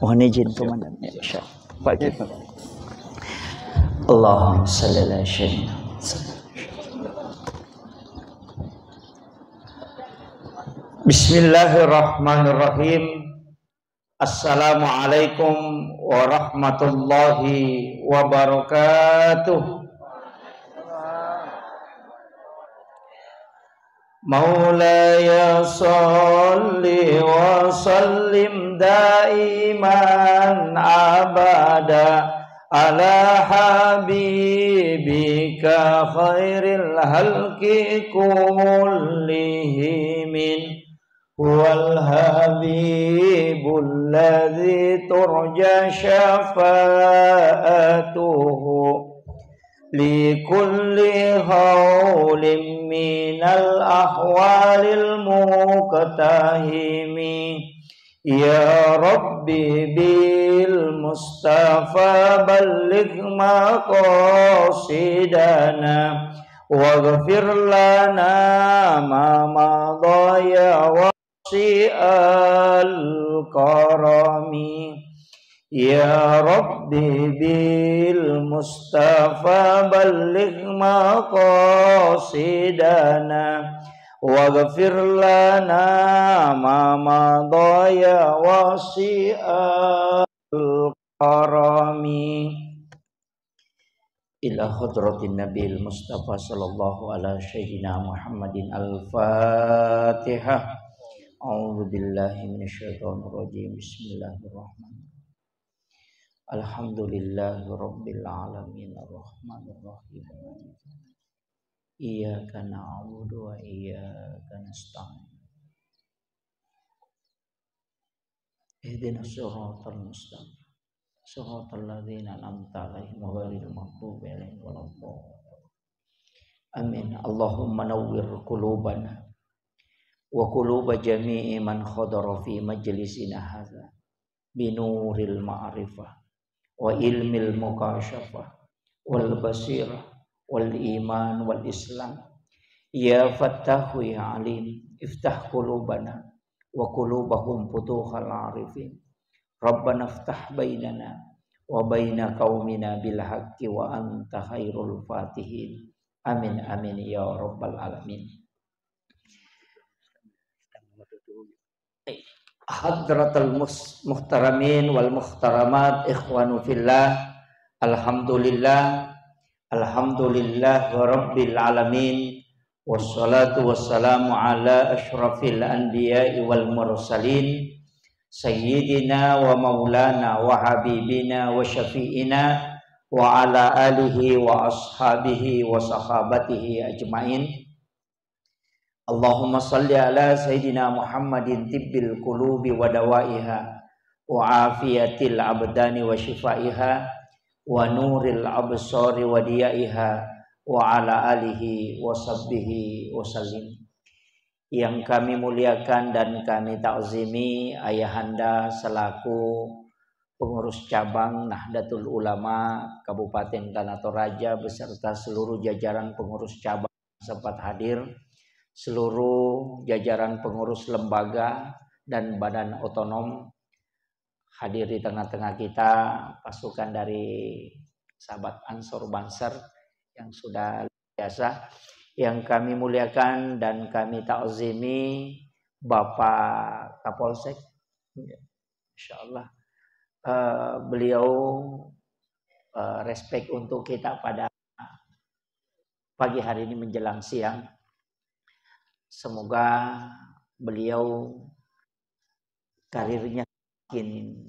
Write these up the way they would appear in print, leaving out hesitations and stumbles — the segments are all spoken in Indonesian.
Mohon izin komandan. Ya, Pak. Allahumma shalli ala sayyidina. Bismillahirrahmanirrahim. Assalamualaikum warahmatullahi wabarakatuh. Maulaya salli wa sallim daiman abada ala habibika khairil halqi kullihim huwal habibul ladzi turja syafa'atuhu likulli hawlim minal ahwalil muqtahimi ya rabbi bil mustafa balligh maqasidana waghfir lana ma madaya wasi'al karami ya rabbi bil mustafa balligh maqasidana waghfir lana ma madaya wasi'al karami ila hadratin nabil mustafa sallallahu ala sayyidina Muhammadin al-fatihah. A'udzu billahi minasyaitonir rajim. Bismillahirrahmanirrahim. Alhamdulillahi rabbil alamin arrahmanir rahim. Iyyaka na'budu wa iyyaka nasta'in. Ihdinas siratal mustaqim. Siratal ladzina an'amta 'alaihim ghairil maghdubi 'alaihim waladdallin. Amin. Allahumma nawwir qulubana wa quluba jami'i man khadara fi majlisina hadza binuril ma'rifah wa ilmil mukashafah wal basirah wal iman wal islam ya fattahu ya alim iftah qulubana wa qulubahum futuhal arifin rabbana iftah bainana wa baina qaumina bil haqqi wa anta khairul fatihin amin amin ya rabbal alamin. Hadratul muhtaramin wal muhtaramat ikhwanu fillah, alhamdulillah rabbil alamin wassalatu wassalamu ala asyrafil anbiya'i wal mursalin sayyidina wa maulana wa habibina wa syafi'ina wa ala alihi wa ashabihi wa sahabatihi ajma'in. Allahumma salli ala sayyidina Muhammadin tibbil qulubi wa dawaiha wa afiyatil abdani wa shifaiha wa nuril absari wa diyaiha wa ala alihi wa sahbihi wa sallim. Yang kami muliakan dan kami ta'zimi ayahanda selaku pengurus cabang Nahdlatul Ulama Kabupaten Tanah Toraja beserta seluruh jajaran pengurus cabang sempat hadir, seluruh jajaran pengurus lembaga dan badan otonom hadir di tengah-tengah kita, pasukan dari sahabat Ansor Banser yang sudah biasa, yang kami muliakan dan kami ta'zimi Bapak Kapolsek, insyaallah beliau respect untuk kita pada pagi hari ini menjelang siang. Semoga beliau karirnya makin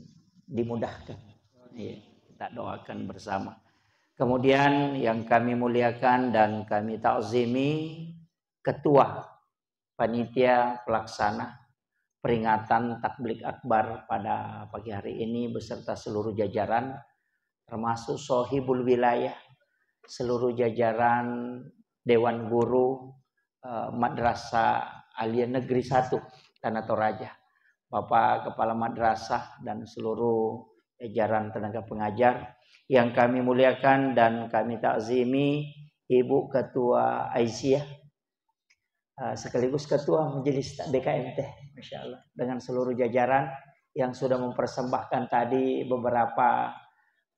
dimudahkan. Ya, kita doakan bersama. Kemudian yang kami muliakan dan kami ta'zimi Ketua Panitia Pelaksana Peringatan Takblik Akbar pada pagi hari ini beserta seluruh jajaran, termasuk Sohibul Wilayah, seluruh jajaran Dewan Guru Madrasah Aliyah Negeri 1 Tanah Toraja, Bapak Kepala Madrasah dan seluruh jajaran tenaga pengajar yang kami muliakan dan kami takzimi Ibu Ketua Aisyah sekaligus Ketua Majelis BKMT, Masya Allah, dengan seluruh jajaran yang sudah mempersembahkan tadi beberapa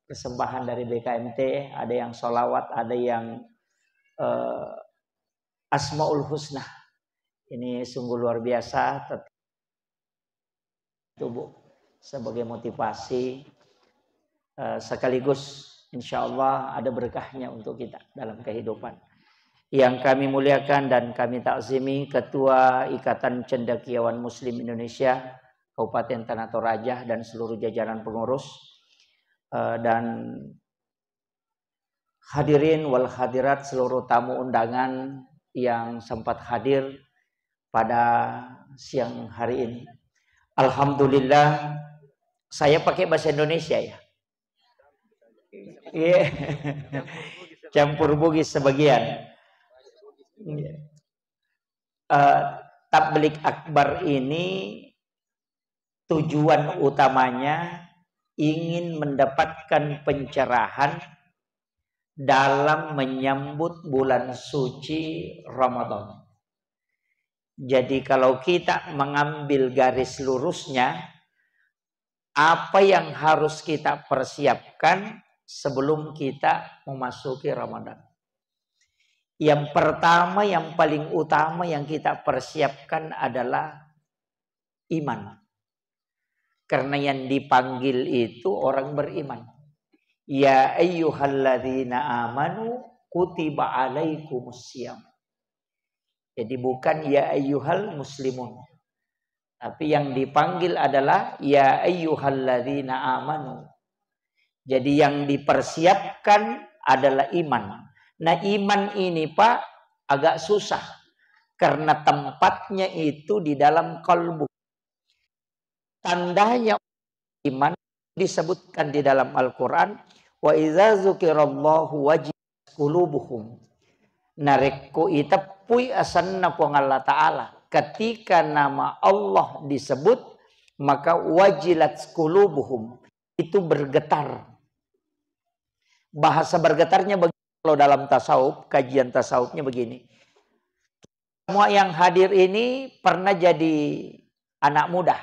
persembahan dari BKMT, ada yang sholawat, ada yang Asmaul Husna. Ini sungguh luar biasa, itu Bu, sebagai motivasi sekaligus insya Allah ada berkahnya untuk kita dalam kehidupan. Yang kami muliakan dan kami takzimi Ketua Ikatan Cendekiawan Muslim Indonesia Kabupaten Tanah Toraja dan seluruh jajaran pengurus, dan hadirin wal hadirat seluruh tamu undangan yang sempat hadir pada siang hari ini. Alhamdulillah, saya pakai bahasa Indonesia ya. Yeah. Campur Bugis sebagian. Tabligh Akbar ini tujuan utamanya ingin mendapatkan pencerahan dalam menyambut bulan suci Ramadan. Jadi kalau kita mengambil garis lurusnya, apa yang harus kita persiapkan sebelum kita memasuki Ramadan? Yang pertama, yang paling utama yang kita persiapkan adalah iman. Karena yang dipanggil itu orang beriman. Ya ayyuhalladzina amanu kutiba alaikumussyam. Jadi bukan ya ayyuhal muslimun. Tapi yang dipanggil adalah ya ayyuhalladzina amanu. Jadi yang dipersiapkan adalah iman. Nah, iman ini Pak agak susah karena tempatnya itu di dalam kalbu. Tandanya iman disebutkan di dalam Al-Qur'an, wa idza dzukirallahu wajilat qulubuhum. Narekku itapui asanna pong Allah Ta'ala. Ketika nama Allah disebut, maka wajilat qulubuhum, itu bergetar. Bahasa bergetarnya begini kalau dalam tasawuf, kajian tasawufnya begini. Semua yang hadir ini pernah jadi anak muda.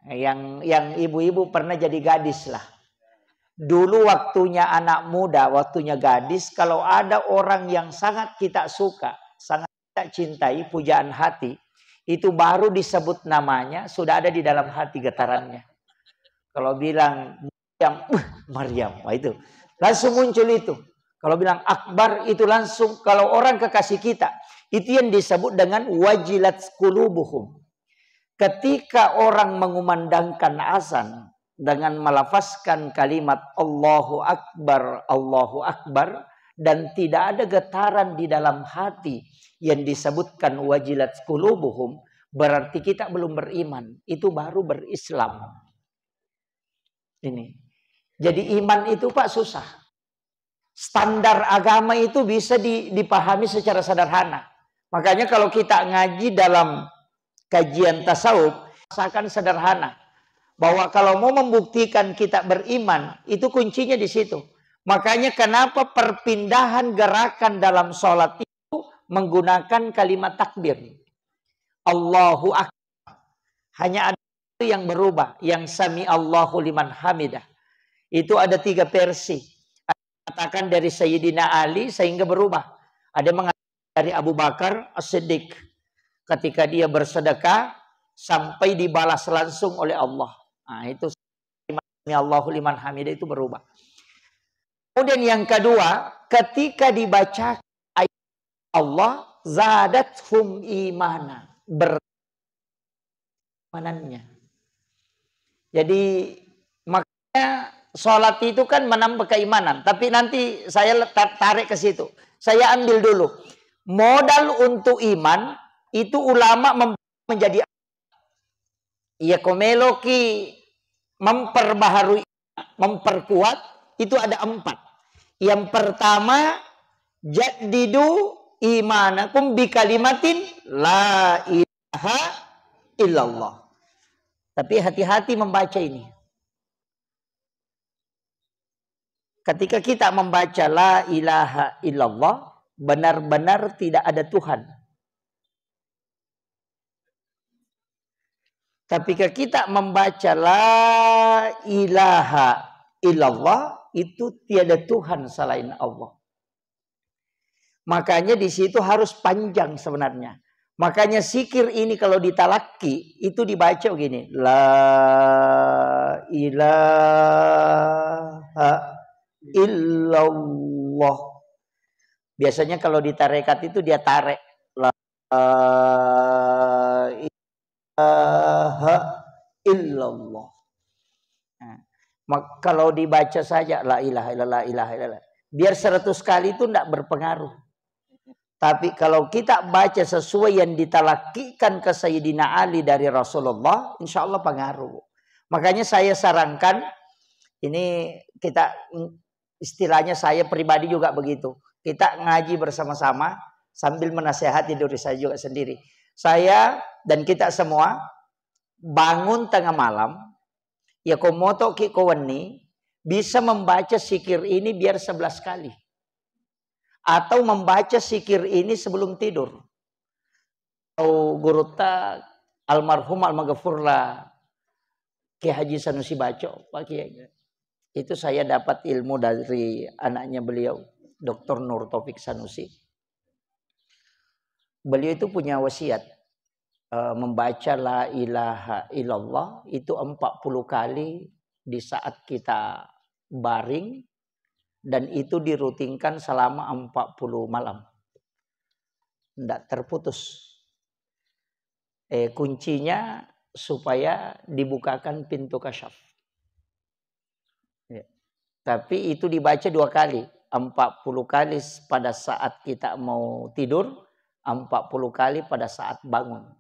Yang ibu-ibu pernah jadi gadis lah. Dulu waktunya anak muda, waktunya gadis, kalau ada orang yang sangat kita suka, sangat kita cintai, pujaan hati, itu baru disebut namanya, sudah ada di dalam hati getarannya. Kalau bilang Maryam, itu langsung muncul itu. Kalau bilang Akbar, itu langsung, kalau orang kekasih kita, itu yang disebut dengan wajilat qulubuhum. Ketika orang mengumandangkan azan dengan melafazkan kalimat Allahu Akbar dan tidak ada getaran di dalam hati yang disebutkan wajilat qulubuhum, berarti kita belum beriman. Itu baru berislam. Ini. Jadi iman itu Pak susah. Standar agama itu bisa dipahami secara sederhana. Makanya kalau kita ngaji dalam kajian tasawuf, rasakan sederhana. Bahwa kalau mau membuktikan kita beriman, itu kuncinya di situ. Makanya kenapa perpindahan gerakan dalam sholat itu menggunakan kalimat takbir. Allahu Akbar. Hanya ada itu yang berubah. Yang sami Allahu liman hamidah. Itu ada 3 versi. Katakan dari Sayyidina Ali sehingga berubah. Ada mengatakan dari Abu Bakar As-Siddiq. Ketika dia bersedekah sampai dibalas langsung oleh Allah. Nah, itu Allahu liman hamidah itu berubah. Kemudian yang kedua, ketika dibaca ayat Allah, zadathum imana, berimanannya. Jadi makanya sholat itu kan menambah keimanan. Tapi nanti saya tarik ke situ. Saya ambil dulu. Modal untuk iman itu ulama menjadi ya komeloki memperbaharui, memperkuat, itu ada 4. Yang pertama, jaddidu imanakum bi kalimatin la ilaha illallah. Tapi hati-hati membaca ini. Ketika kita membaca la ilaha illallah, benar-benar tidak ada Tuhan. Tapi kalau kita membaca la ilaha illallah, itu tiada Tuhan selain Allah. Makanya di situ harus panjang sebenarnya. Makanya zikir ini kalau ditalaki itu dibaca begini. La ilaha illallah. Biasanya kalau di tarekat itu dia tarik. La ilaha illallah. Nah, kalau dibaca saja la ilaha illallah, ilaha illallah, biar 100 kali itu tidak berpengaruh. Tapi kalau kita baca sesuai yang ditalakikan ke Sayyidina Ali dari Rasulullah, insya Allah pengaruh. Makanya saya sarankan, ini kita istilahnya saya pribadi juga begitu. Kita ngaji bersama-sama sambil menasehati diri saya juga sendiri. Saya dan kita semua bangun tengah malam, ya komoto ki kowani bisa membaca zikir ini biar 11 kali. Atau membaca zikir ini sebelum tidur. Atau guru ta almarhum almaghfurlah Ki Haji Sanusi Baco, Pak Kiai. Itu saya dapat ilmu dari anaknya beliau, Dr. Nur Taufik Sanusi. Beliau itu punya wasiat membaca la ilaha illallah itu 40 kali di saat kita baring, dan itu dirutinkan selama 40 malam. Tidak terputus. Kuncinya supaya dibukakan pintu kasyaf. Ya. Tapi itu dibaca 2 kali. 40 kali pada saat kita mau tidur, 40 kali pada saat bangun.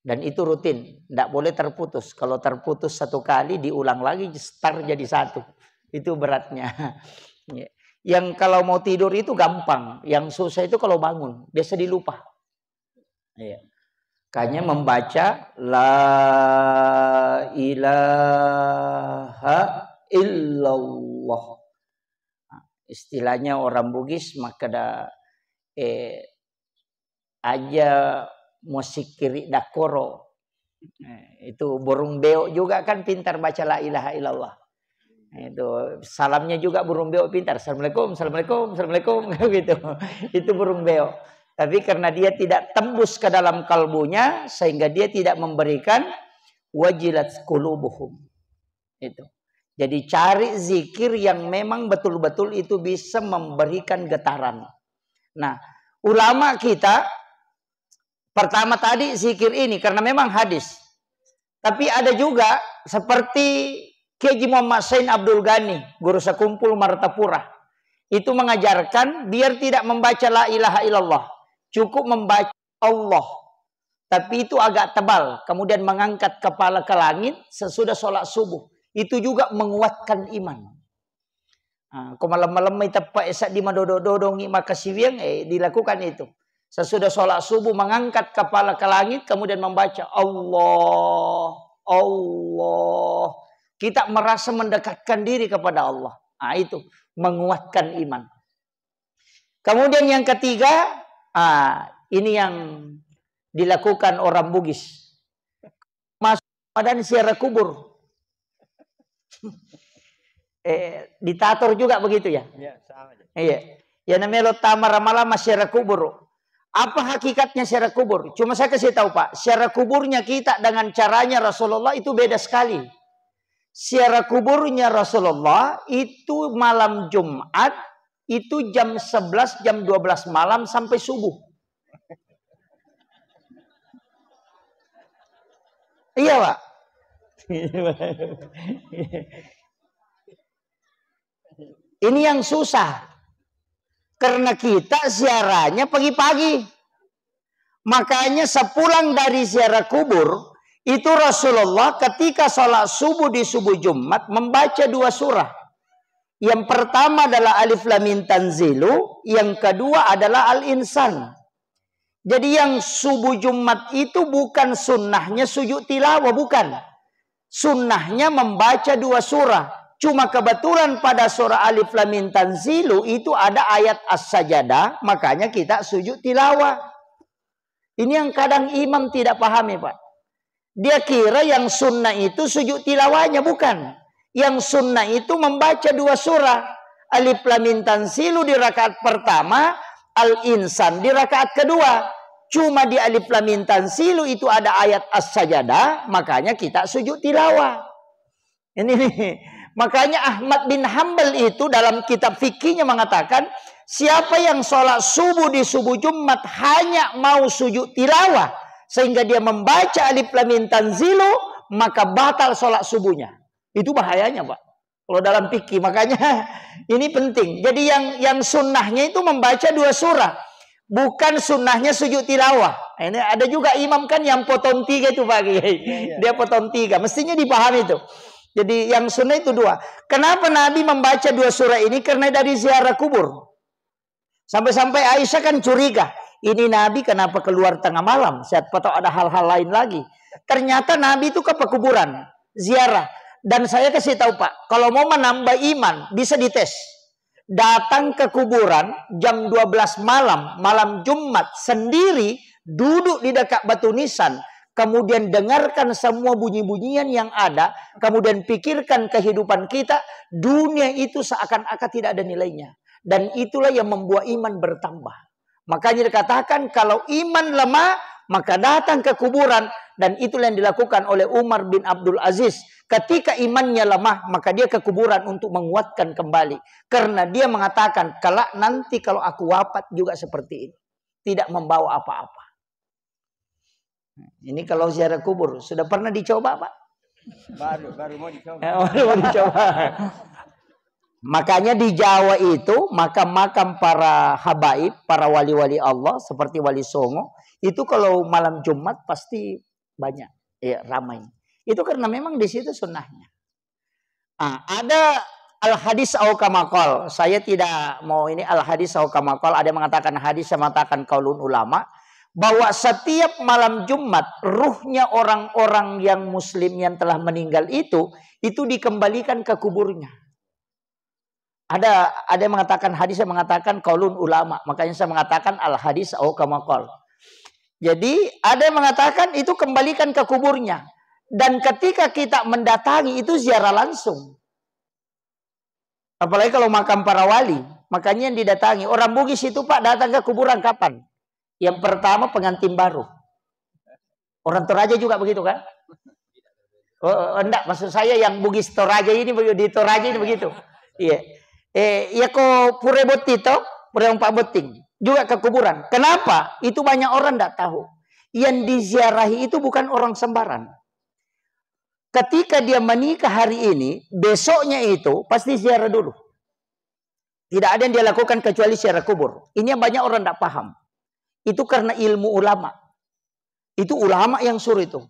Dan itu rutin, tidak boleh terputus. Kalau terputus 1 kali, diulang lagi, start jadi 1. Itu beratnya. Yang kalau mau tidur itu gampang. Yang susah itu kalau bangun, biasa dilupa. Kayaknya membaca la ilaha illallah. Istilahnya orang Bugis maka aja musik kiri dakoro. Itu burung beo juga kan pintar baca la ilaha illallah. Itu salamnya juga burung beo pintar. Assalamualaikum, assalamualaikum, assalamualaikum gitu. Itu burung beo. Tapi karena dia tidak tembus ke dalam kalbunya sehingga dia tidak memberikan wajilat qulubuhum. Itu. Jadi cari zikir yang memang betul-betul itu bisa memberikan getaran. Nah, ulama kita pertama tadi zikir ini karena memang hadis. Tapi ada juga seperti Kiai Muhammad Sain Abdul Ghani, guru sekumpul Martapura. Itu mengajarkan biar tidak membaca la ilaha illallah. Cukup membaca Allah. Tapi itu agak tebal. Kemudian mengangkat kepala ke langit sesudah sholat subuh. Itu juga menguatkan iman. Kau malam-malam tepat esak di madodododongi makasiwiang dilakukan itu. Sesudah sholat subuh mengangkat kepala ke langit kemudian membaca Allah, Allah. Kita merasa mendekatkan diri kepada Allah. Itu menguatkan iman. Kemudian yang ketiga, ini yang dilakukan orang Bugis. Masuk Ramadan ziarah kubur. Ditator juga begitu ya? Iya, sama aja. Iya. Ya namanya lo tamar lama-lama ziarah kubur. Apa hakikatnya ziarah kubur? Cuma saya kasih tahu Pak, ziarah kuburnya kita dengan caranya Rasulullah itu beda sekali. Ziarah kuburnya Rasulullah itu malam Jumat, itu jam 11, jam 12 malam sampai subuh. Iya Pak. Ini yang susah. Karena kita ziarahnya pagi-pagi. Makanya sepulang dari ziarah kubur, itu Rasulullah ketika sholat subuh di subuh Jumat membaca 2 surah. Yang pertama adalah Alif Lam Mim Tanzilu, yang kedua adalah Al-Insan. Jadi yang subuh Jumat itu bukan sunnahnya sujud tilawah, bukan. Sunnahnya membaca 2 surah. Cuma kebetulan pada surah Alif Lam Mim Tanzilu itu ada ayat As-Sajadah, makanya kita sujud tilawah. Ini yang kadang imam tidak pahami Pak. Dia kira yang sunnah itu sujud tilawahnya, bukan. Yang sunnah itu membaca 2 surah. Alif Lam Mim Tanzilu di rakaat pertama, Al-Insan di rakaat kedua. Cuma di Alif Lam Mim Tanzilu itu ada ayat As-Sajadah, makanya kita sujud tilawah. Ini nih. Makanya Ahmad bin Hanbal itu dalam kitab fikihnya mengatakan, siapa yang sholat subuh di subuh Jumat hanya mau sujud tilawah, sehingga dia membaca Alif Lam Mim Tanzilu, maka batal sholat subuhnya. Itu bahayanya, Pak. Kalau dalam fikih, makanya ini penting. Jadi yang sunnahnya itu membaca 2 surah. Bukan sunnahnya sujud tilawah. Ini ada juga imam kan yang potong 3 itu, Pak. Dia potong 3. Mestinya dipahami itu. Jadi yang sunnah itu 2. Kenapa Nabi membaca 2 surah ini? Karena dari ziarah kubur. Sampai-sampai Aisyah kan curiga. Ini Nabi kenapa keluar tengah malam? Siapa tahu ada hal-hal lain lagi. Ternyata Nabi itu ke pekuburan. Ziarah. Dan saya kasih tahu, Pak, kalau mau menambah iman, bisa dites. Datang ke kuburan jam 12 malam, malam Jumat, sendiri, duduk di dekat batu nisan, kemudian dengarkan semua bunyi-bunyian yang ada, kemudian pikirkan kehidupan kita, dunia itu seakan-akan tidak ada nilainya. Dan itulah yang membuat iman bertambah. Makanya dikatakan kalau iman lemah, maka datang ke kuburan. Dan itulah yang dilakukan oleh Umar bin Abdul Aziz. Ketika imannya lemah, maka dia ke kuburan untuk menguatkan kembali. Karena dia mengatakan, kelak nanti kalau aku wafat juga seperti ini. Tidak membawa apa-apa. Ini kalau ziarah kubur. Sudah pernah dicoba, Pak? Baru mau dicoba. Baru mau dicoba. Makanya di Jawa itu, makam-makam para habaib, para wali-wali Allah, seperti Wali Songo, itu kalau malam Jumat pasti banyak, ya ramai. Itu karena memang di situ sunnahnya. Ada al-hadis au kamakol. Saya tidak mau ini al-hadis au kamakol. Ada yang mengatakan hadis, yang mengatakan kaulun ulama, bahwa setiap malam Jumat ruhnya orang-orang yang muslim yang telah meninggal itu dikembalikan ke kuburnya. Ada yang mengatakan hadis, yang mengatakan kaulun ulama. Makanya saya mengatakan al-hadis au kamakol. Jadi ada yang mengatakan itu kembalikan ke kuburnya. Dan ketika kita mendatangi itu ziarah langsung. Apalagi kalau makam para wali. Makanya yang didatangi. Orang Bugis itu, Pak, datang ke kuburan kapan? Yang pertama pengantin baru. Orang Toraja juga begitu kan? Oh, enggak, maksud saya yang Bugis Toraja ini, di Toraja ini begitu. Iya. Ya kok Pure Botito, Pure Pak Boting. Juga ke kuburan. Kenapa? Itu banyak orang tidak tahu. Yang diziarahi itu bukan orang sembarang. Ketika dia menikah hari ini, besoknya itu pasti ziarah dulu. Tidak ada yang dia lakukan kecuali ziarah kubur. Ini yang banyak orang tidak paham. Itu karena ilmu ulama. Itu ulama yang suruh itu.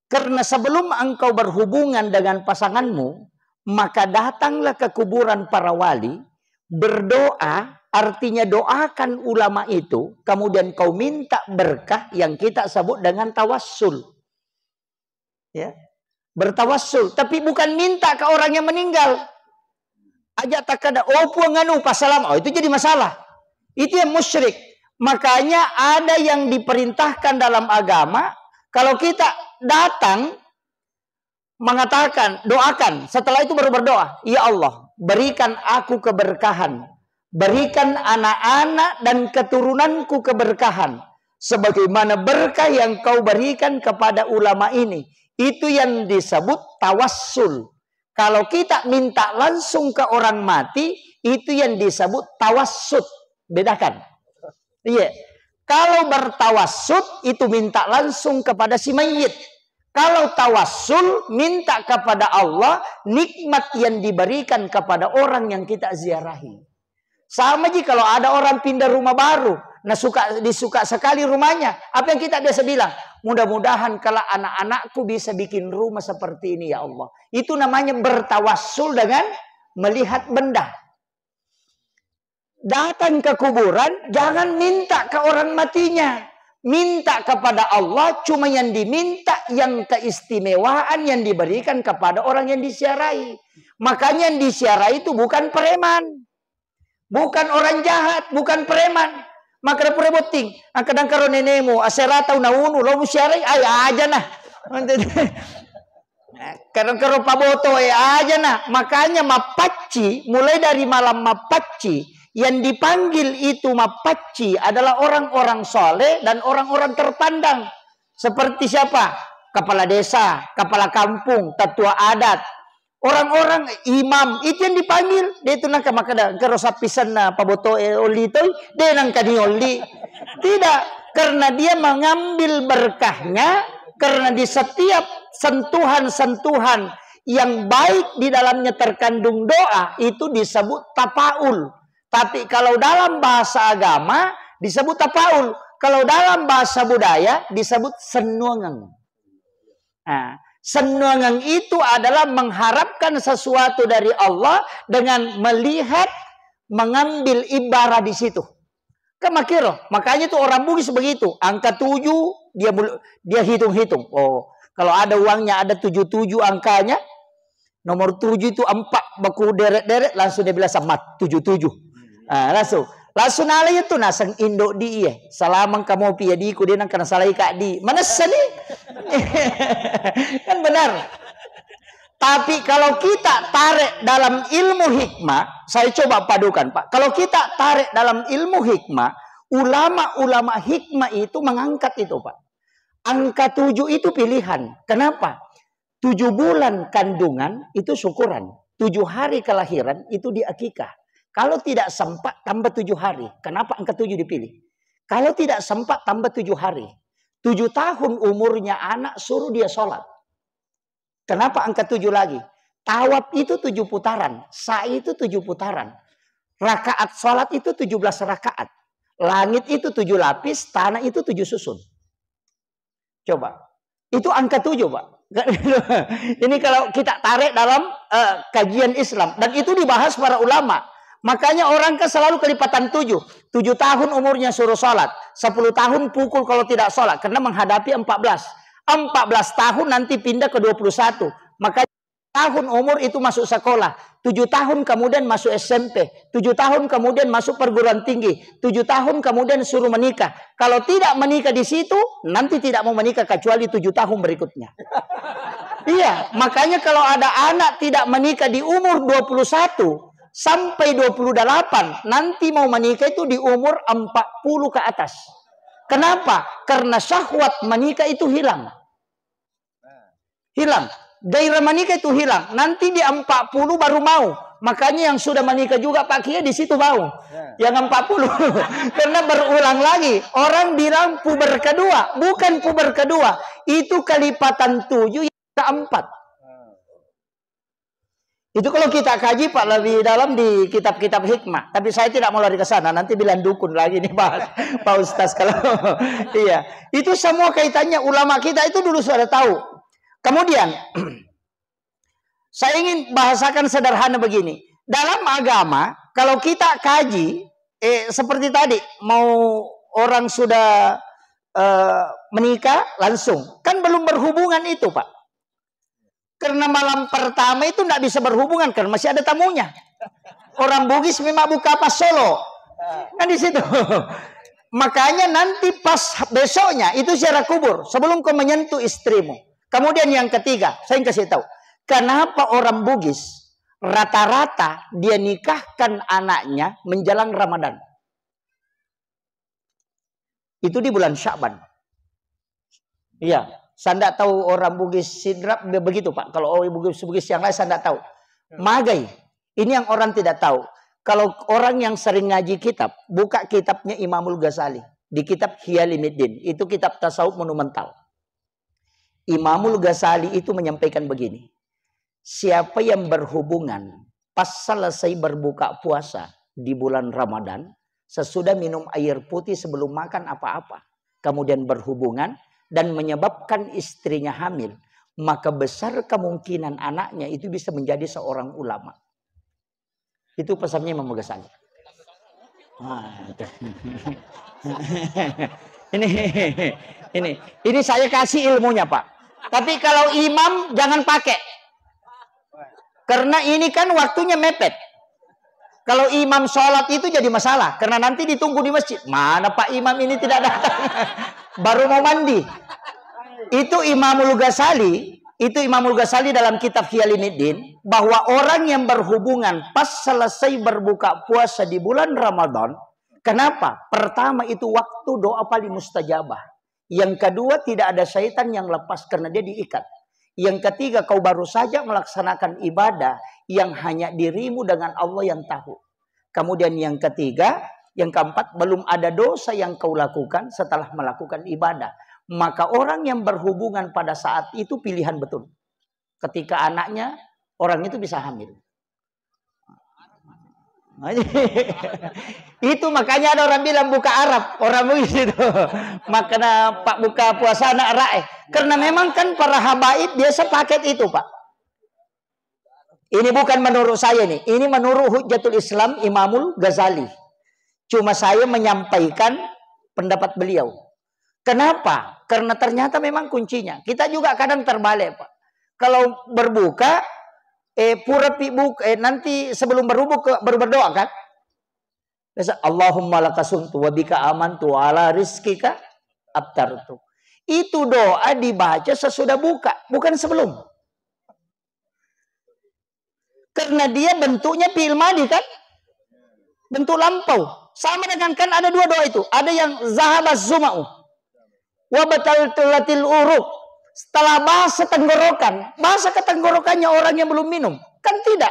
Karena sebelum engkau berhubungan dengan pasanganmu, maka datanglah ke kuburan para wali, berdoa. Artinya doakan ulama itu, kemudian kau minta berkah yang kita sebut dengan tawassul. Ya. Bertawassul, tapi bukan minta ke orang yang meninggal. Ajak takada, oh puanganu pasalam, oh itu jadi masalah. Itu yang musyrik. Makanya ada yang diperintahkan dalam agama, kalau kita datang mengatakan, doakan, setelah itu baru berdoa, ya Allah, berikan aku keberkahan. Berikan anak-anak dan keturunanku keberkahan. Sebagaimana berkah yang kau berikan kepada ulama ini. Itu yang disebut tawassul. Kalau kita minta langsung ke orang mati, itu yang disebut tawassut. Bedakan. Iya. Kalau bertawassut, itu minta langsung kepada si mayit. Kalau tawassul, minta kepada Allah nikmat yang diberikan kepada orang yang kita ziarahi. Sama aja kalau ada orang pindah rumah baru, nah disuka sekali rumahnya, apa yang kita biasa bilang? Mudah-mudahan kalau anak-anakku bisa bikin rumah seperti ini ya Allah. Itu namanya bertawassul dengan melihat benda. Datang ke kuburan, jangan minta ke orang matinya. Minta kepada Allah, cuma yang diminta yang keistimewaan yang diberikan kepada orang yang disiarai. Makanya yang disiarai itu bukan preman. Bukan orang jahat, bukan preman. Maka pura boting. Ang kadang karon nenemo, asera tahu naunu, lo musyarai, ay aja nah. Karo paboto aja nah. Makanya mapaci, mulai dari malam mapaci, yang dipanggil itu mapaci adalah orang-orang soleh dan orang-orang terpandang. Seperti siapa? Kepala desa, kepala kampung, tetua adat, orang-orang imam itu yang dipanggil. Dia itu nangka makada karo sapisan na paboto oli itu dia nangka oli. Tidak, karena dia mengambil berkahnya, karena di setiap sentuhan-sentuhan yang baik di dalamnya terkandung doa itu disebut tapaul. Tapi kalau dalam bahasa agama disebut tapaul. Kalau dalam bahasa budaya disebut senuangang. Nah, senuangang itu adalah mengharapkan sesuatu dari Allah dengan melihat, mengambil ibarat di situ. Kemakiro, makanya tuh orang Bugis begitu. Angka 7 dia hitung-hitung. Oh, kalau ada uangnya ada 77 angkanya, nomor 7 itu 4 baku deret-deret, langsung dia bilang sama 77. Nah, langsung nala itu nasang Indo di iya. Salamang kamu pia di ku dia nang kana salai kak di. Mana seni? Kan benar. Tapi kalau kita tarik dalam ilmu hikmah, saya coba padukan, Pak. Kalau kita tarik dalam ilmu hikmah, ulama-ulama hikmah itu mengangkat itu, Pak. Angka 7 itu pilihan. Kenapa? 7 bulan kandungan itu syukuran. 7 hari kelahiran itu diakikah. Kalau tidak sempat tambah 7 hari. Kenapa angka 7 dipilih? Kalau tidak sempat tambah 7 hari. 7 tahun umurnya anak suruh dia sholat. Kenapa angka 7 lagi? Tawaf itu 7 putaran. Sa'i itu 7 putaran. Rakaat sholat itu 17 rakaat. Langit itu 7 lapis. Tanah itu 7 susun. Coba. Itu angka 7, Pak. Ini kalau kita tarik dalam kajian Islam. Dan itu dibahas para ulama. Makanya orang kan selalu kelipatan 7. 7 tahun umurnya suruh sholat. 10 tahun pukul kalau tidak sholat. Karena menghadapi 14. 14 tahun nanti pindah ke 21. Makanya tahun umur itu masuk sekolah. 7 tahun kemudian masuk SMP. 7 tahun kemudian masuk perguruan tinggi. 7 tahun kemudian suruh menikah. Kalau tidak menikah di situ, nanti tidak mau menikah kecuali 7 tahun berikutnya. Iya, makanya kalau ada anak tidak menikah di umur 21 sampai 28, nanti mau menikah itu di umur 40 ke atas. Kenapa? Karena syahwat menikah itu hilang. Hilang. Gairah menikah itu hilang. Nanti di 40 baru mau. Makanya yang sudah menikah juga Pak Kiai di situ mau. Yang 40. Karena berulang lagi. Orang bilang puber kedua. Bukan puber kedua. Itu kelipatan 7 yang keempat. Itu kalau kita kaji Pak lebih dalam di kitab-kitab hikmah. Tapi saya tidak mau lari ke sana. Nanti bilang dukun lagi nih Pak Ustaz. Kalau iya, itu semua kaitannya ulama kita itu dulu sudah tahu. Kemudian saya ingin bahasakan sederhana begini. Dalam agama kalau kita kaji seperti tadi mau orang sudah menikah langsung kan belum berhubungan itu Pak. Karena malam pertama itu tidak bisa berhubungan karena masih ada tamunya. Orang Bugis memang buka pas Solo. Kan di situ. Makanya nanti pas besoknya itu ziarah kubur sebelum kau menyentuh istrimu. Kemudian yang ketiga, saya kasih tahu. Kenapa orang Bugis rata-rata dia nikahkan anaknya menjelang Ramadan? Itu di bulan Sya'ban. Iya. Saya tidak tahu orang Bugis Sidrap begitu Pak. Kalau Bugis yang lain saya tidak tahu. Magai. Ini yang orang tidak tahu. Kalau orang yang sering ngaji kitab. Buka kitabnya Imamul Ghazali. Di kitab Hiyalimuddin. Itu kitab tasawuf monumental. Imamul Ghazali itu menyampaikan begini. Siapa yang berhubungan pas selesai berbuka puasa di bulan Ramadan. Sesudah minum air putih sebelum makan apa-apa. Kemudian berhubungan. Dan menyebabkan istrinya hamil, maka besar kemungkinan anaknya itu bisa menjadi seorang ulama. Itu pesannya Imam Ghazali. Ini saya kasih ilmunya Pak. Tapi kalau imam jangan pakai, karena ini kan waktunya mepet. Kalau imam sholat itu jadi masalah, karena nanti ditunggu di masjid. Mana Pak Imam ini tidak datang, baru mau mandi. Itu Imamul Ghazali dalam kitab Hiyalimiddin, bahwa orang yang berhubungan pas selesai berbuka puasa di bulan Ramadan, kenapa? Pertama itu waktu doa paling mustajabah. Yang kedua tidak ada syaitan yang lepas karena dia diikat. Yang ketiga kau baru saja melaksanakan ibadah yang hanya dirimu dengan Allah yang tahu. Kemudian yang ketiga, yang keempat, belum ada dosa yang kau lakukan setelah melakukan ibadah. Maka orang yang berhubungan pada saat itu pilihan betul. Ketika anaknya, orang itu bisa hamil. Itu makanya ada orang bilang buka Arab, orang begitu. Makanya Pak buka puasa anak raih. Karena memang kan para habaib biasa paket itu, Pak. Ini bukan menurut saya nih, ini menurut Hujjatul Islam Imamul Ghazali. Cuma saya menyampaikan pendapat beliau. Kenapa? Karena ternyata memang kuncinya. Kita juga kadang terbalik, Pak. Kalau berbuka nanti sebelum berbuka baru berdoa kan? Allahumma lakasumtu wa bika amantu ala rizkika abtartu. Itu doa dibaca sesudah buka, bukan sebelum. Karena dia bentuknya fi'il madi kan? Bentuk lampau. Sama dengan kan ada dua doa itu. Ada yang zahabaz zuma'u wa bataltulatil uruq. Setelah bahasa tenggorokan, bahasa ketenggorokannya orang yang belum minum. Kan tidak.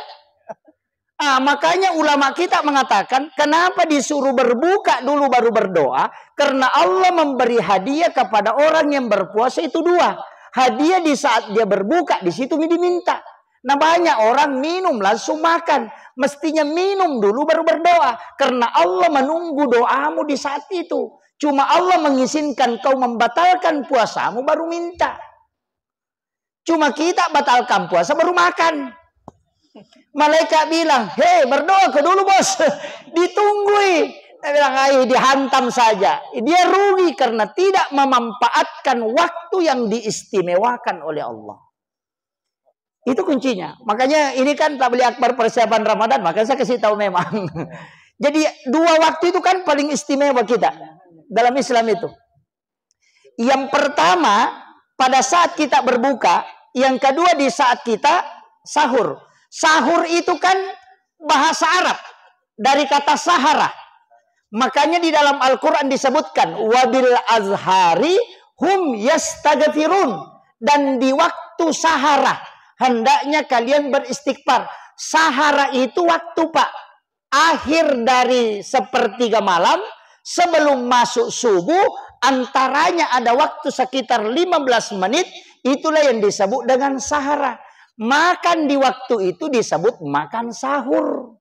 Makanya ulama kita mengatakan, kenapa disuruh berbuka dulu baru berdoa? Karena Allah memberi hadiah kepada orang yang berpuasa itu dua. Hadiah di saat dia berbuka, di situ diminta. Nah banyak orang minum langsung makan. Mestinya minum dulu baru berdoa. Karena Allah menunggu doamu di saat itu. Cuma Allah mengizinkan kau membatalkan puasamu baru minta. Cuma kita batalkan puasa baru makan. Malaikat bilang, hei berdoa ke dulu bos. Ditunggui. Dia bilang, ayo dihantam saja. Dia rugi karena tidak memanfaatkan waktu yang diistimewakan oleh Allah. Itu kuncinya. Makanya ini kan Tabligh Akbar persiapan Ramadan. Makanya saya kasih tahu memang. Jadi dua waktu itu kan paling istimewa kita. Dalam Islam itu. Yang pertama, pada saat kita berbuka. Yang kedua di saat kita sahur. Sahur itu kan bahasa Arab. Dari kata sahara. Makanya di dalam Al-Quran disebutkan. Wabil azhari hum yastaghfirun. Dan di waktu sahara. Hendaknya kalian beristighfar. Sahara itu waktu Pak. Akhir dari sepertiga malam. Sebelum masuk subuh. Antaranya ada waktu sekitar 15 menit. Itulah yang disebut dengan sahara. Makan di waktu itu disebut makan sahur.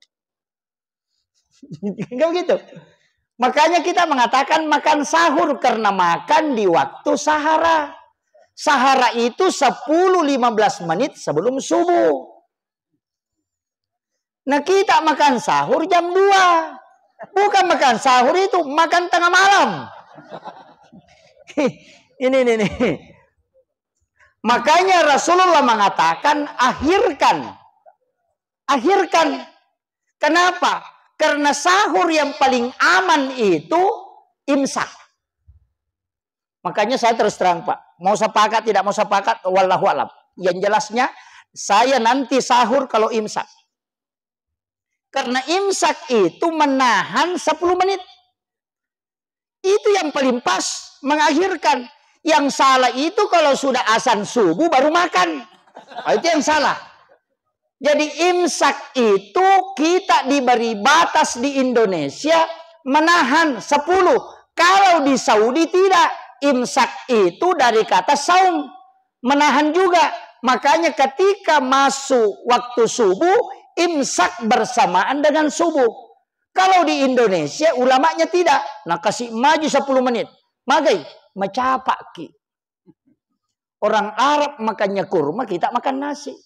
Enggak begitu? Makanya kita mengatakan makan sahur karena makan di waktu sahara. Sahara itu 10-15 menit sebelum subuh. Nah kita makan sahur jam 2. Bukan makan sahur itu, makan tengah malam. Ini. Makanya Rasulullah mengatakan akhirkan. Kenapa? Karena sahur yang paling aman itu imsak. Makanya saya terus terang Pak. Mau sepakat tidak mau sepakat wallahu alam. Yang jelasnya saya nanti sahur kalau imsak. Karena imsak itu menahan 10 menit. Itu yang paling pas mengakhirkan. Yang salah itu kalau sudah azan subuh baru makan. Itu yang salah. Jadi imsak itu kita diberi batas di Indonesia menahan 10. Kalau di Saudi tidak. Imsak itu dari kata saum. Menahan juga. Makanya ketika masuk waktu subuh. Imsak bersamaan dengan subuh. Kalau di Indonesia ulamanya tidak. Nah kasih maju 10 menit. Magai. Mecapak ki. Orang Arab makannya kurma, kita makan nasi.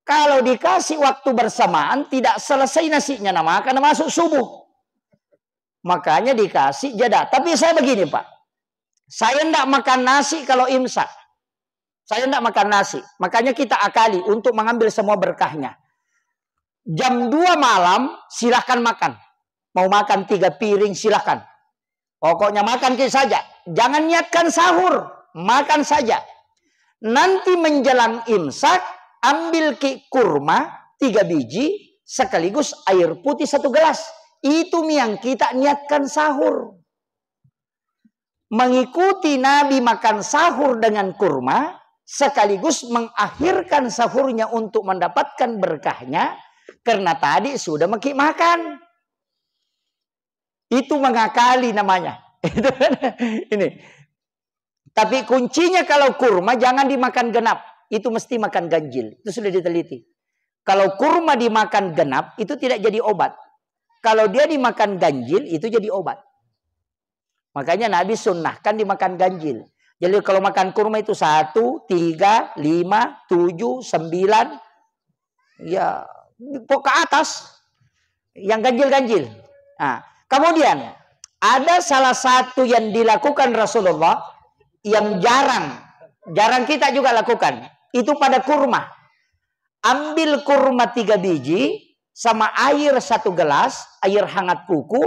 Kalau dikasih waktu bersamaan, tidak selesai nasinya, nah makan masuk subuh. Makanya dikasih jeda. Tapi saya begini Pak. Saya tidak makan nasi kalau imsak. Saya tidak makan nasi. Makanya kita akali untuk mengambil semua berkahnya. Jam 2 malam silahkan makan. Mau makan 3 piring silahkan. Pokoknya makan saja. jangan niatkan sahur, makan saja. Nanti menjelang imsak, ambil kurma 3 biji, sekaligus air putih 1 gelas. Itu yang kita niatkan sahur. Mengikuti Nabi makan sahur dengan kurma, sekaligus mengakhirkan sahurnya untuk mendapatkan berkahnya, karena tadi sudah makan. Itu mengakali namanya. Ini. Tapi kuncinya kalau kurma jangan dimakan genap. Itu mesti makan ganjil. Itu sudah diteliti. Kalau kurma dimakan genap, itu tidak jadi obat. Kalau dia dimakan ganjil, itu jadi obat. Makanya Nabi sunnahkan dimakan ganjil. Jadi kalau makan kurma itu 1, 3, 5, 7, 9. Ya, ke atas. Yang ganjil-ganjil. Nah, kemudian, ada salah satu yang dilakukan Rasulullah, yang jarang kita juga lakukan. Itu pada kurma. Ambil kurma 3 biji, sama air 1 gelas, air hangat kuku.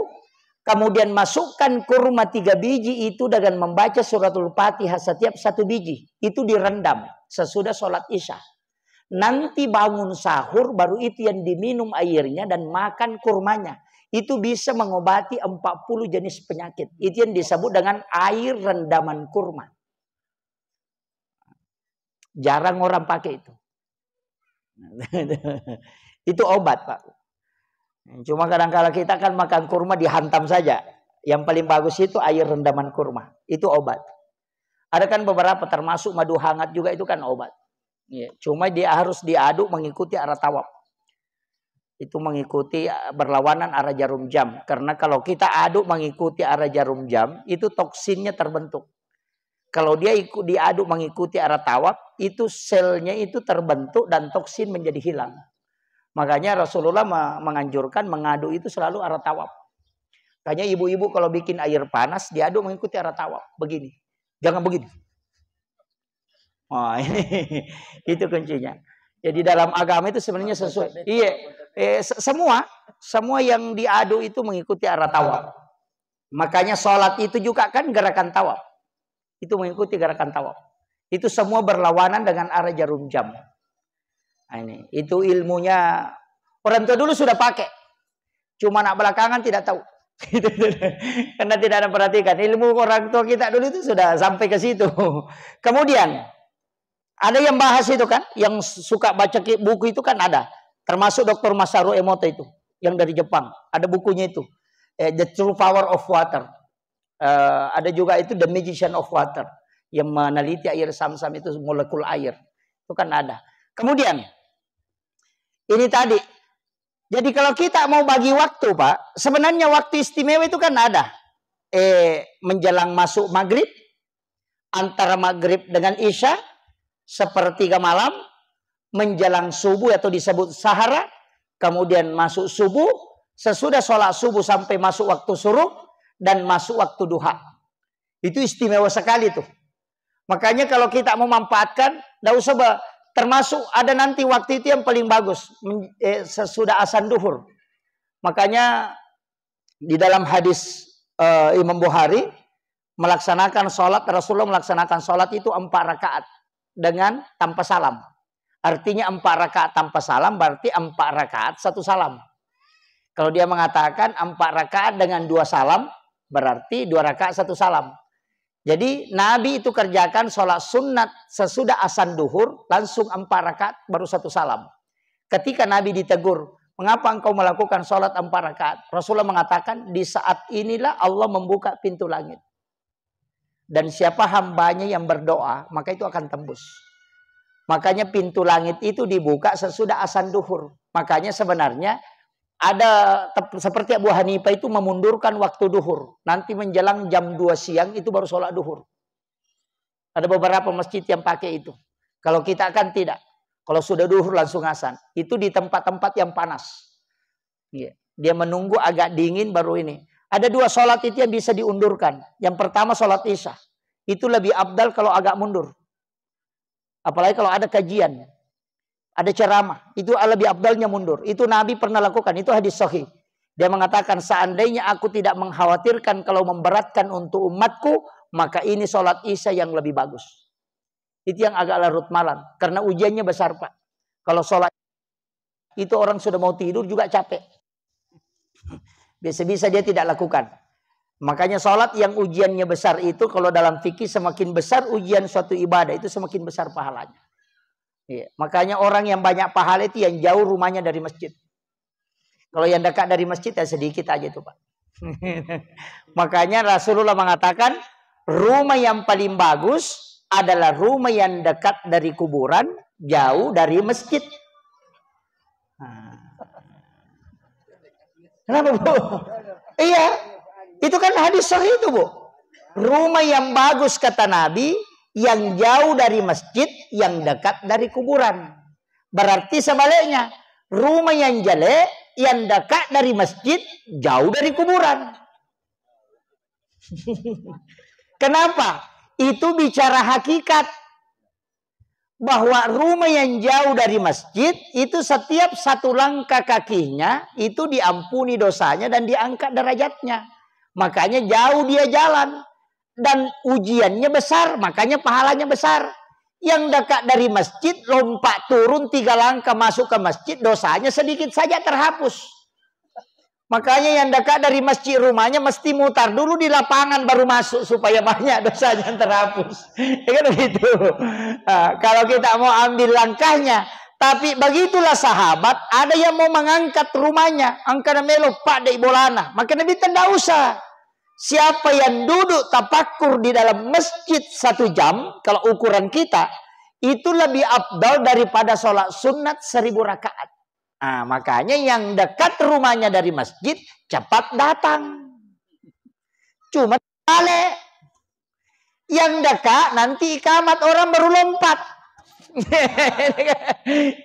Kemudian masukkan kurma 3 biji itu dengan membaca suratul Fatihah setiap 1 biji. Itu direndam sesudah sholat isya. Nanti bangun sahur baru itu yang diminum airnya dan makan kurmanya. Itu bisa mengobati 40 jenis penyakit. Itu yang disebut dengan air rendaman kurma. Jarang orang pakai itu. Itu obat, Pak. Cuma kadang-kala kita kan makan kurma dihantam saja. Yang paling bagus itu air rendaman kurma. Itu obat. Ada kan beberapa termasuk madu hangat juga itu kan obat. Ya, cuma dia harus diaduk mengikuti arah tawaf. Itu mengikuti berlawanan arah jarum jam. Karena kalau kita aduk mengikuti arah jarum jam, itu toksinnya terbentuk. Kalau dia diaduk mengikuti arah tawaf, itu selnya itu terbentuk dan toksin menjadi hilang. Makanya Rasulullah menganjurkan mengaduk itu selalu arah tawaf. Makanya ibu-ibu kalau bikin air panas, diaduk mengikuti arah tawaf. Begini. Jangan begini. Oh, ini itu kuncinya. Jadi dalam agama itu sebenarnya sesuai. Iya. Semua yang diaduk itu mengikuti arah tawaf. Makanya sholat itu juga kan gerakan tawaf. Itu mengikuti gerakan tawaf. Itu semua berlawanan dengan arah jarum jam. Nah, ini itu ilmunya orang tua dulu sudah pakai. Cuma anak belakangan tidak tahu. Karena tidak ada perhatikan. Ilmu orang tua kita dulu itu sudah sampai ke situ. Kemudian ada yang bahas itu kan, yang suka baca buku itu kan ada. Termasuk Dr. Masaru Emoto itu, yang dari Jepang. Ada bukunya itu, The True Power of Water. Ada juga itu The Magician of Water, yang meneliti air Zam-Zam itu molekul air. Itu kan ada. Kemudian, ini tadi. Jadi kalau kita mau bagi waktu, Pak, sebenarnya waktu istimewa itu kan ada. Menjelang masuk maghrib, antara maghrib dengan isya, sepertiga malam, menjelang subuh atau disebut sahara, kemudian masuk subuh, sesudah sholat subuh sampai masuk waktu suruh, dan masuk waktu duha. Itu istimewa sekali tuh. Makanya kalau kita mau memanfaatkan, tidak usah termasuk ada nanti waktu itu yang paling bagus, sesudah azan duhur. Makanya di dalam hadis Imam Bukhari, melaksanakan sholat, Rasulullah melaksanakan sholat itu 4 rakaat dengan tanpa salam. Artinya 4 rakaat tanpa salam berarti 4 rakaat 1 salam. Kalau dia mengatakan 4 rakaat dengan 2 salam berarti 2 rakaat 1 salam. Jadi Nabi itu kerjakan sholat sunat sesudah azan duhur langsung 4 rakaat baru 1 salam. Ketika Nabi ditegur, mengapa engkau melakukan sholat 4 rakaat? Rasulullah mengatakan di saat inilah Allah membuka pintu langit. Dan siapa hambanya yang berdoa maka itu akan tembus. Makanya pintu langit itu dibuka sesudah azan duhur. Makanya sebenarnya ada seperti Abu Hanifah itu memundurkan waktu duhur. Nanti menjelang jam 2 siang itu baru sholat duhur. Ada beberapa masjid yang pakai itu. Kalau kita kan tidak. Kalau sudah duhur langsung azan. Itu di tempat-tempat yang panas. Dia menunggu agak dingin baru ini. Ada 2 sholat itu yang bisa diundurkan. Yang pertama sholat isya. Itu lebih abdal kalau agak mundur. Apalagi kalau ada kajian. Ada ceramah. Itu lebih abdalnya mundur. Itu Nabi pernah lakukan. Itu hadis sahih. Dia mengatakan seandainya aku tidak mengkhawatirkan kalau memberatkan untuk umatku. maka ini sholat isya yang lebih bagus. Itu yang agak larut malam. Karena ujiannya besar, Pak. Kalau sholat itu orang sudah mau tidur juga capek. Bisa-bisa dia tidak lakukan. Makanya sholat yang ujiannya besar itu, kalau dalam fikih semakin besar ujian suatu ibadah itu semakin besar pahalanya. Iya. Makanya orang yang banyak pahala itu yang jauh rumahnya dari masjid. Kalau yang dekat dari masjid ya sedikit aja tuh, Pak. Makanya Rasulullah mengatakan rumah yang paling bagus adalah rumah yang dekat dari kuburan, jauh dari masjid. Kenapa, Bu? Iya, itu kan hadis sahih itu, Bu. Rumah yang bagus kata Nabi, yang jauh dari masjid, yang dekat dari kuburan. Berarti sebaliknya, rumah yang jelek, yang dekat dari masjid, jauh dari kuburan. Kenapa? Itu bicara hakikat. Bahwa rumah yang jauh dari masjid, itu setiap satu langkah kakinya, itu diampuni dosanya dan diangkat derajatnya. Makanya jauh dia jalan. Dan ujiannya besar, makanya pahalanya besar. Yang dekat dari masjid, lompat turun 3 langkah masuk ke masjid, dosanya sedikit saja terhapus. Makanya yang dekat dari masjid rumahnya mesti mutar dulu di lapangan baru masuk supaya banyak dosanya terhapus. Ya kan begitu. Nah, kalau kita mau ambil langkahnya, tapi begitulah sahabat, ada yang mau mengangkat rumahnya, angkana melo pak dei bolana. Maka Nabi tidak usah. Siapa yang duduk tafakur di dalam masjid 1 jam, kalau ukuran kita, itu lebih afdal daripada sholat sunat 1000 rakaat. Nah, makanya yang dekat rumahnya dari masjid cepat datang. Cuma balik. Yang dekat nanti ikamat orang baru lompat.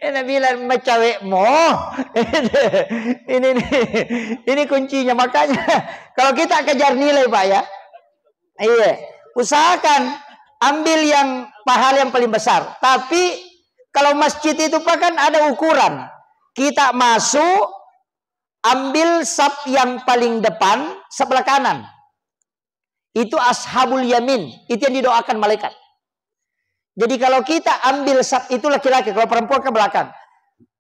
Ini bilang macawek mo. Ini kuncinya. Makanya kalau kita kejar nilai, Pak, ya. Iya, usahakan ambil yang pahala yang paling besar. Tapi kalau masjid itu Pak kan ada ukuran. Kita masuk, ambil saf yang paling depan, sebelah kanan. Itu ashabul yamin. Itu yang didoakan malaikat. Jadi kalau kita ambil saf, itu laki-laki. Kalau perempuan ke belakang.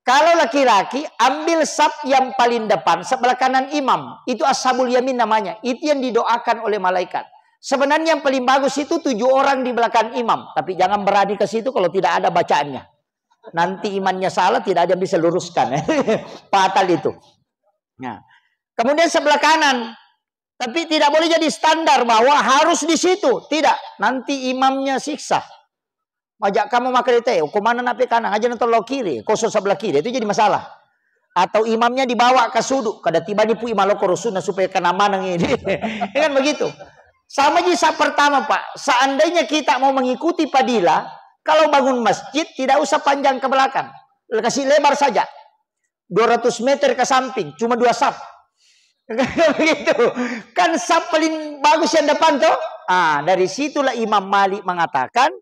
Kalau laki-laki, ambil saf yang paling depan, sebelah kanan imam. Itu ashabul yamin namanya. Itu yang didoakan oleh malaikat. Sebenarnya yang paling bagus itu 7 orang di belakang imam. Tapi jangan berani ke situ kalau tidak ada bacaannya. Nanti imannya salah, tidak ada yang bisa luruskan. Fatal itu. Nah, kemudian sebelah kanan. Tapi tidak boleh jadi standar bahwa harus di situ. Tidak. Nanti imamnya siksa. Ajak kamu makan itu. Kemana napi kanan? Aja nonton lo kiri. Kosong sebelah kiri. Itu jadi masalah. Atau imamnya dibawa ke sudut. Kada tiba nipu imam lo korosuna supaya kena manang ini. Kan begitu. Sama jisa pertama, Pak. Seandainya kita mau mengikuti Padilla. Kalau bangun masjid tidak usah panjang ke belakang. Kasih lebar saja. 200 meter ke samping. Cuma 2 saf. Begitu. Kan saf paling bagus yang depan tuh. Dari situlah Imam Malik mengatakan.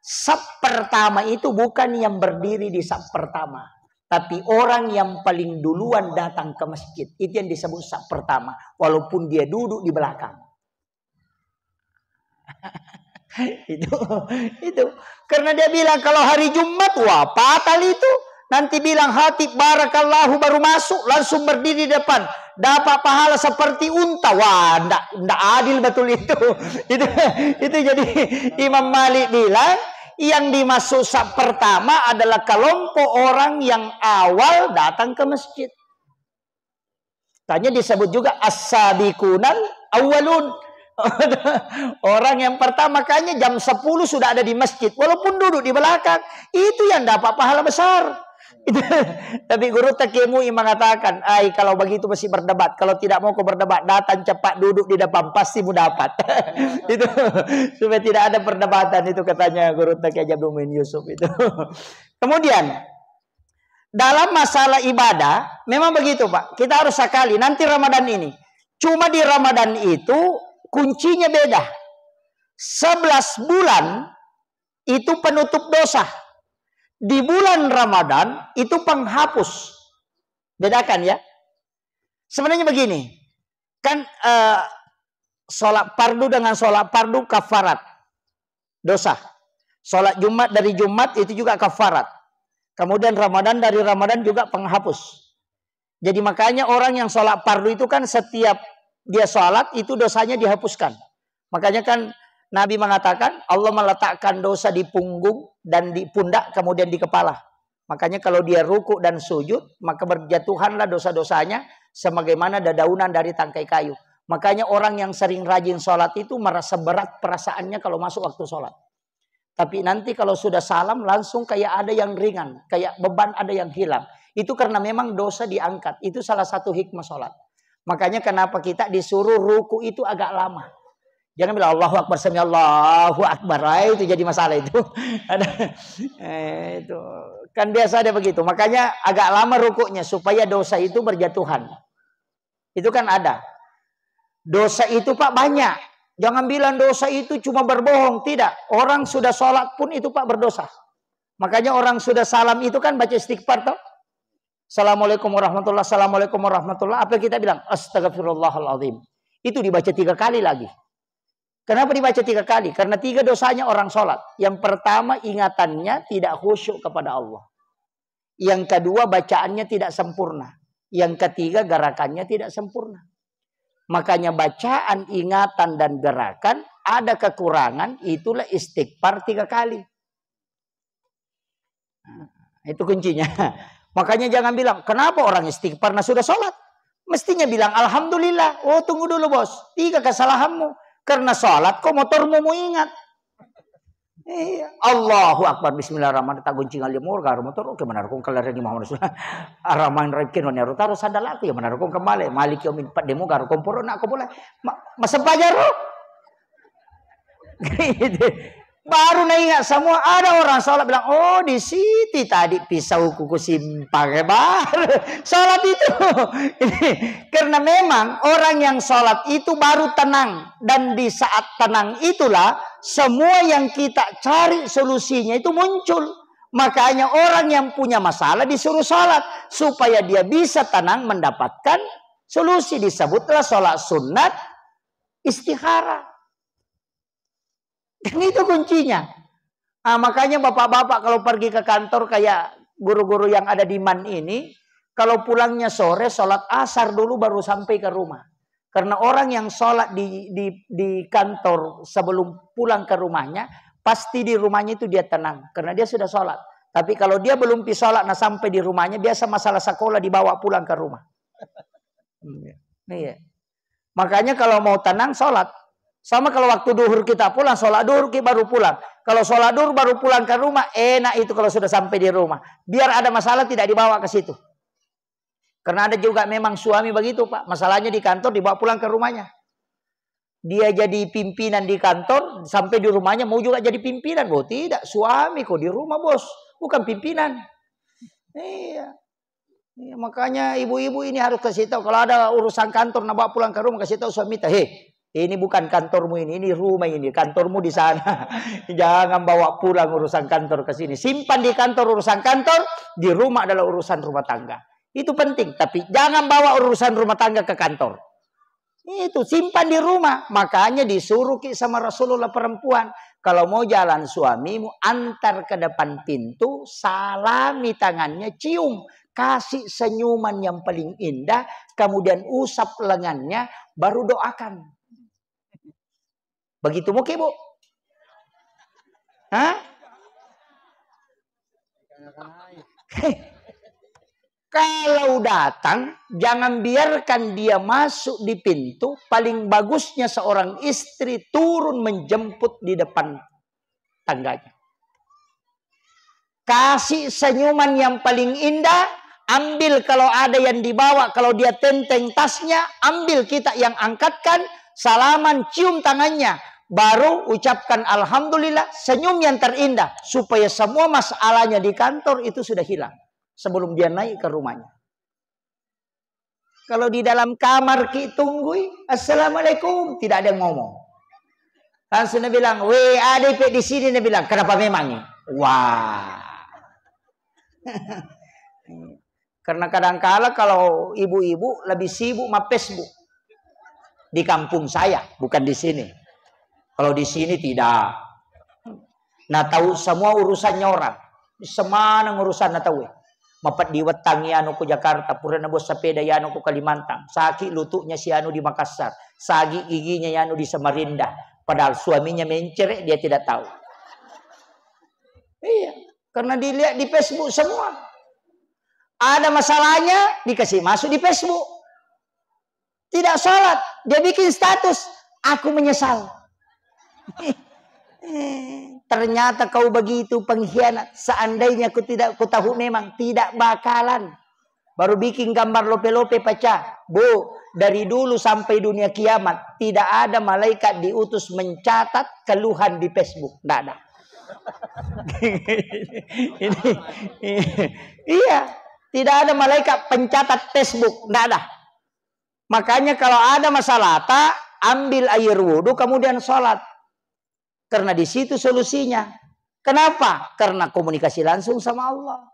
Saf pertama itu bukan yang berdiri di saf pertama. Tapi orang yang paling duluan datang ke masjid. Itu yang disebut saf pertama. Walaupun dia duduk di belakang. itu karena dia bilang kalau hari Jumat wah fatal itu nanti bilang hatib barakallahu baru masuk langsung berdiri di depan dapat pahala seperti unta. Wah ndak adil betul itu. Itu jadi Imam Malik bilang yang dimaksud saf pertama adalah kelompok orang yang awal datang ke masjid. Tanya disebut juga as-sabiqunal awwalun. Orang yang pertama makanya jam 10 sudah ada di masjid. Walaupun duduk di belakang. Itu yang dapat pahala besar. Tapi guru Takemui mengatakan, kalau begitu mesti berdebat. Kalau tidak mau kau berdebat, datang cepat duduk di depan. Pasti mu dapat. Itu supaya tidak ada perdebatan. Itu katanya guru Takemui Abdul Yusuf itu. Kemudian dalam masalah ibadah memang begitu, Pak. Kita harus sekali nanti Ramadan ini. Cuma di Ramadan itu kuncinya beda. 11 bulan itu penutup dosa. Di bulan Ramadan itu penghapus. Bedakan ya. Sebenarnya begini. Kan sholat fardu dengan sholat fardu kafarat dosa. Sholat Jumat dari Jumat itu juga kafarat. Kemudian Ramadan dari Ramadan juga penghapus. Jadi makanya orang yang sholat fardu itu kan setiap dia sholat itu dosanya dihapuskan. Makanya kan Nabi mengatakan Allah meletakkan dosa di punggung dan di pundak kemudian di kepala. Makanya kalau dia ruku dan sujud maka berjatuhanlah dosa-dosanya sebagaimana dedaunan dari tangkai kayu. Makanya orang yang sering rajin sholat itu merasa berat perasaannya kalau masuk waktu sholat. Tapi nanti kalau sudah salam langsung kayak ada yang ringan. Kayak beban ada yang hilang. Itu karena memang dosa diangkat. Itu salah satu hikmah sholat. Makanya kenapa kita disuruh ruku itu agak lama. Jangan bilang Allahu Akbar, sami Allahu Akbar. Itu jadi masalah itu. Itu. Kan biasa ada begitu. Makanya agak lama rukunya supaya dosa itu berjatuhan. Itu kan ada. Dosa itu Pak banyak. Jangan bilang dosa itu cuma berbohong. Tidak. Orang sudah sholat pun itu Pak berdosa. Makanya orang sudah salam itu kan baca istighfar toh. Assalamualaikum warahmatullahi wabarakatuh. Assalamualaikum warahmatullahi wabarakatuh. Apa kita bilang? Astagfirullahaladzim. Itu dibaca 3 kali lagi. Kenapa dibaca 3 kali? Karena 3 dosanya orang sholat. Yang pertama ingatannya tidak khusyuk kepada Allah. Yang kedua bacaannya tidak sempurna. Yang ketiga gerakannya tidak sempurna. Makanya bacaan, ingatan, dan gerakan ada kekurangan. Itulah istighfar 3 kali. Nah, itu kuncinya. Makanya jangan bilang, kenapa orang istighfar nah sudah sholat? Mestinya bilang, Alhamdulillah. Oh tunggu dulu bos. 3 kesalahanmu. Karena sholat kok motormu mau ingat. Iya. Allahu Akbar. Bismillahirrahmanirrahim. Tak guncing alimur. Garo motor. Oke benar. Kung kalarani Muhammad Rasulullah. Araman rekin. Wanya rutaro sadalaku. Ya benar. Kung kembali. Malik yomin pat demo. Garo komporo. Nak aku boleh. Masa pajar. Gitu. Baru naingat semua. Ada orang sholat bilang. Oh di situ tadi pisau kuku simpang. Baru. Sholat itu. Karena memang orang yang sholat itu baru tenang. Dan di saat tenang itulah. Semua yang kita cari solusinya itu muncul. Makanya orang yang punya masalah disuruh sholat. Supaya dia bisa tenang mendapatkan solusi. Disebutlah sholat sunat istikhara. Dan itu kuncinya. Nah, makanya bapak-bapak kalau pergi ke kantor kayak guru-guru yang ada di MAN ini. Kalau pulangnya sore sholat asar dulu baru sampai ke rumah. Karena orang yang sholat di kantor sebelum pulang ke rumahnya, pasti di rumahnya itu dia tenang. Karena dia sudah sholat. Tapi kalau dia belum pi sholat, nah sampai di rumahnya, biasa masalah sekolah dibawa pulang ke rumah. Iya. Makanya kalau mau tenang, sholat. Sama kalau waktu duhur kita pulang, sholat duhur kita baru pulang. Kalau sholat duhur baru pulang ke rumah, enak itu kalau sudah sampai di rumah. Biar ada masalah tidak dibawa ke situ. Karena ada juga memang suami begitu Pak. Masalahnya di kantor dibawa pulang ke rumahnya. Dia jadi pimpinan di kantor. Sampai di rumahnya mau juga jadi pimpinan. Oh tidak. Suami kok di rumah bos. Bukan pimpinan. Iya. Makanya ibu-ibu ini harus kasih tahu. Kalau ada urusan kantor nak bawa pulang ke rumah. Kasih tahu suami. Hei. Ini bukan kantormu ini. Ini rumah ini. Kantormu di sana. Jangan bawa pulang urusan kantor ke sini. Simpan di kantor urusan kantor. Di rumah adalah urusan rumah tangga. Itu penting, tapi jangan bawa urusan rumah tangga ke kantor. Itu simpan di rumah. Makanya disuruh sama Rasulullah perempuan. Kalau mau jalan suamimu, antar ke depan pintu, salami tangannya, cium. Kasih senyuman yang paling indah, kemudian usap lengannya, baru doakan. Begitu mungkin Bu? Hah? Kalau datang, jangan biarkan dia masuk di pintu. Paling bagusnya seorang istri turun menjemput di depan tangganya. Kasih senyuman yang paling indah. Ambil kalau ada yang dibawa. Kalau dia tenteng tasnya, ambil kita yang angkatkan. Salaman, cium tangannya. Baru ucapkan Alhamdulillah. Senyum yang terindah. Supaya semua masalahnya di kantor itu sudah hilang. Sebelum dia naik ke rumahnya. Kalau di dalam kamar kita tunggui, Assalamualaikum, tidak ada yang ngomong. Langsung dia bilang, weh adik di sini, dia bilang, kenapa memang nih? Wah. Karena kadang-kala kalau ibu-ibu lebih sibuk sama Facebook. Di kampung saya, bukan di sini. Kalau di sini tidak. Nah tahu semua urusannya orang. Semana urusan na tahu. Mapat di wetang anu ke Jakarta, purana bos sepeda anu ke Kalimantan. Sakit lututnya si anu di Makassar, sakit giginya anu di Samarinda. Padahal suaminya mencerek, dia tidak tahu. Iya, karena dilihat di Facebook semua. Ada masalahnya dikasih masuk di Facebook. Tidak sholat, dia bikin status, aku menyesal. Ternyata kau begitu pengkhianat. Seandainya aku tahu memang tidak bakalan. Baru bikin gambar lope-lope pecah. Bu, dari dulu sampai dunia kiamat tidak ada malaikat diutus mencatat keluhan di Facebook. Tidak ada. Iya, tidak ada malaikat pencatat Facebook. Tidak ada. Makanya kalau ada masalah, ambil air wudhu kemudian sholat. Karena di situ solusinya. Kenapa? Karena komunikasi langsung sama Allah.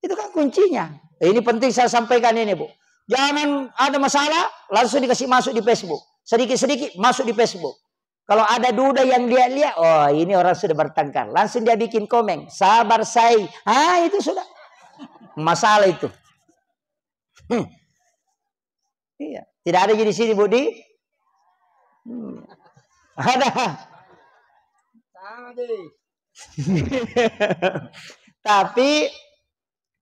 Itu kan kuncinya. Ini penting saya sampaikan ini, Bu. Jangan ada masalah langsung dikasih masuk di Facebook. Sedikit-sedikit masuk di Facebook. Kalau ada duda yang dia lihat, oh ini orang sudah bertengkar. Langsung dia bikin komen. Sabar say. Itu sudah. Masalah itu. Iya. Tidak ada di sini, Budi. Ada. Tapi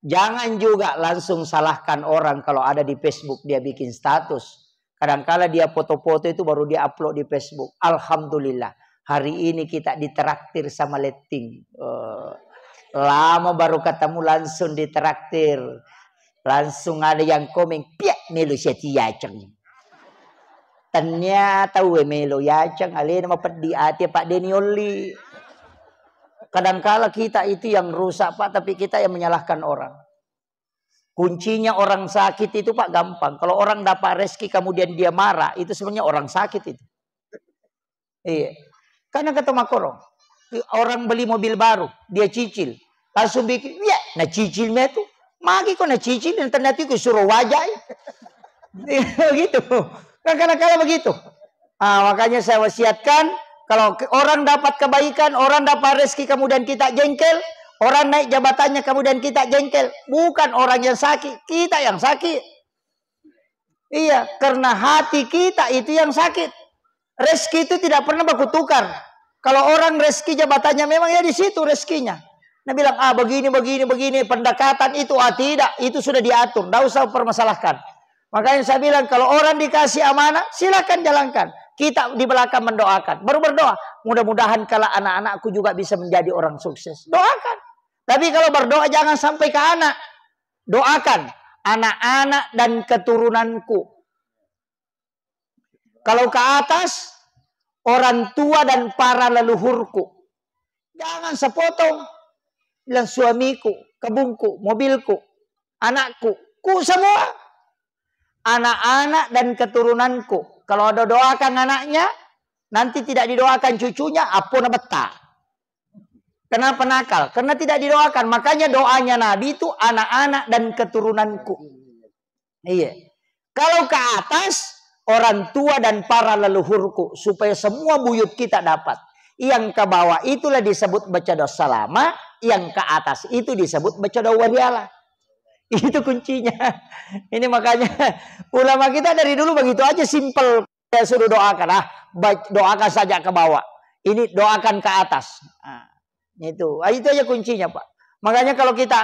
jangan juga langsung salahkan orang kalau ada di Facebook dia bikin status. Kadang-kala dia foto-foto itu baru dia upload di Facebook. Alhamdulillah. Hari ini kita ditraktir sama letting. Lama baru ketemu langsung ditraktir. Langsung ada yang komen. Piak melu siati-yaceng. Ternyata melo yaceng alena mapat di hati Pak Denioli. Kadangkala kita itu yang rusak Pak, tapi kita yang menyalahkan orang. Kuncinya orang sakit itu Pak gampang. Kalau orang dapat rezeki kemudian dia marah, itu sebenarnya orang sakit itu. Iya. Karena kata Makoro, orang beli mobil baru, dia cicil, langsung bikin, ya, nah cicilnya itu, magi kok nah cicil dan ternyata itu suruh wajah. Gitu. Kadang-kadang begitu. Makanya saya wasiatkan, kalau orang dapat kebaikan, orang dapat rezeki kemudian kita jengkel, orang naik jabatannya kemudian kita jengkel, bukan orang yang sakit, kita yang sakit. Iya, karena hati kita itu yang sakit. Rezeki itu tidak pernah baku tukar. Kalau orang rezeki jabatannya memang ya di situ rezekinya. Nah bilang begini, pendekatan itu tidak, itu sudah diatur, tidak usah permasalahkan. Makanya saya bilang kalau orang dikasih amanah, silakan jalankan. Kita di belakang mendoakan. Baru berdoa. Mudah-mudahan kalau anak-anakku juga bisa menjadi orang sukses. Doakan. Tapi kalau berdoa jangan sampai ke anak. Doakan anak-anak dan keturunanku. Kalau ke atas, orang tua dan para leluhurku. Jangan sepotong. Bilang suamiku, kebunku, mobilku, anakku. Ku semua. Anak-anak dan keturunanku. Kalau ada doakan anaknya, nanti tidak didoakan cucunya, apun betah. Kenapa nakal? Karena tidak didoakan. Makanya doanya Nabi itu anak-anak dan keturunanku. Iya. Kalau ke atas, orang tua dan para leluhurku. Supaya semua buyut kita dapat. Yang ke bawah itulah disebut baca doa lama. Yang ke atas itu disebut baca doa warialah. Itu kuncinya. Ini makanya ulama kita dari dulu begitu aja simple. Saya suruh doakan. Doakan saja ke bawah. Ini doakan ke atas. Itu aja kuncinya Pak. Makanya kalau kita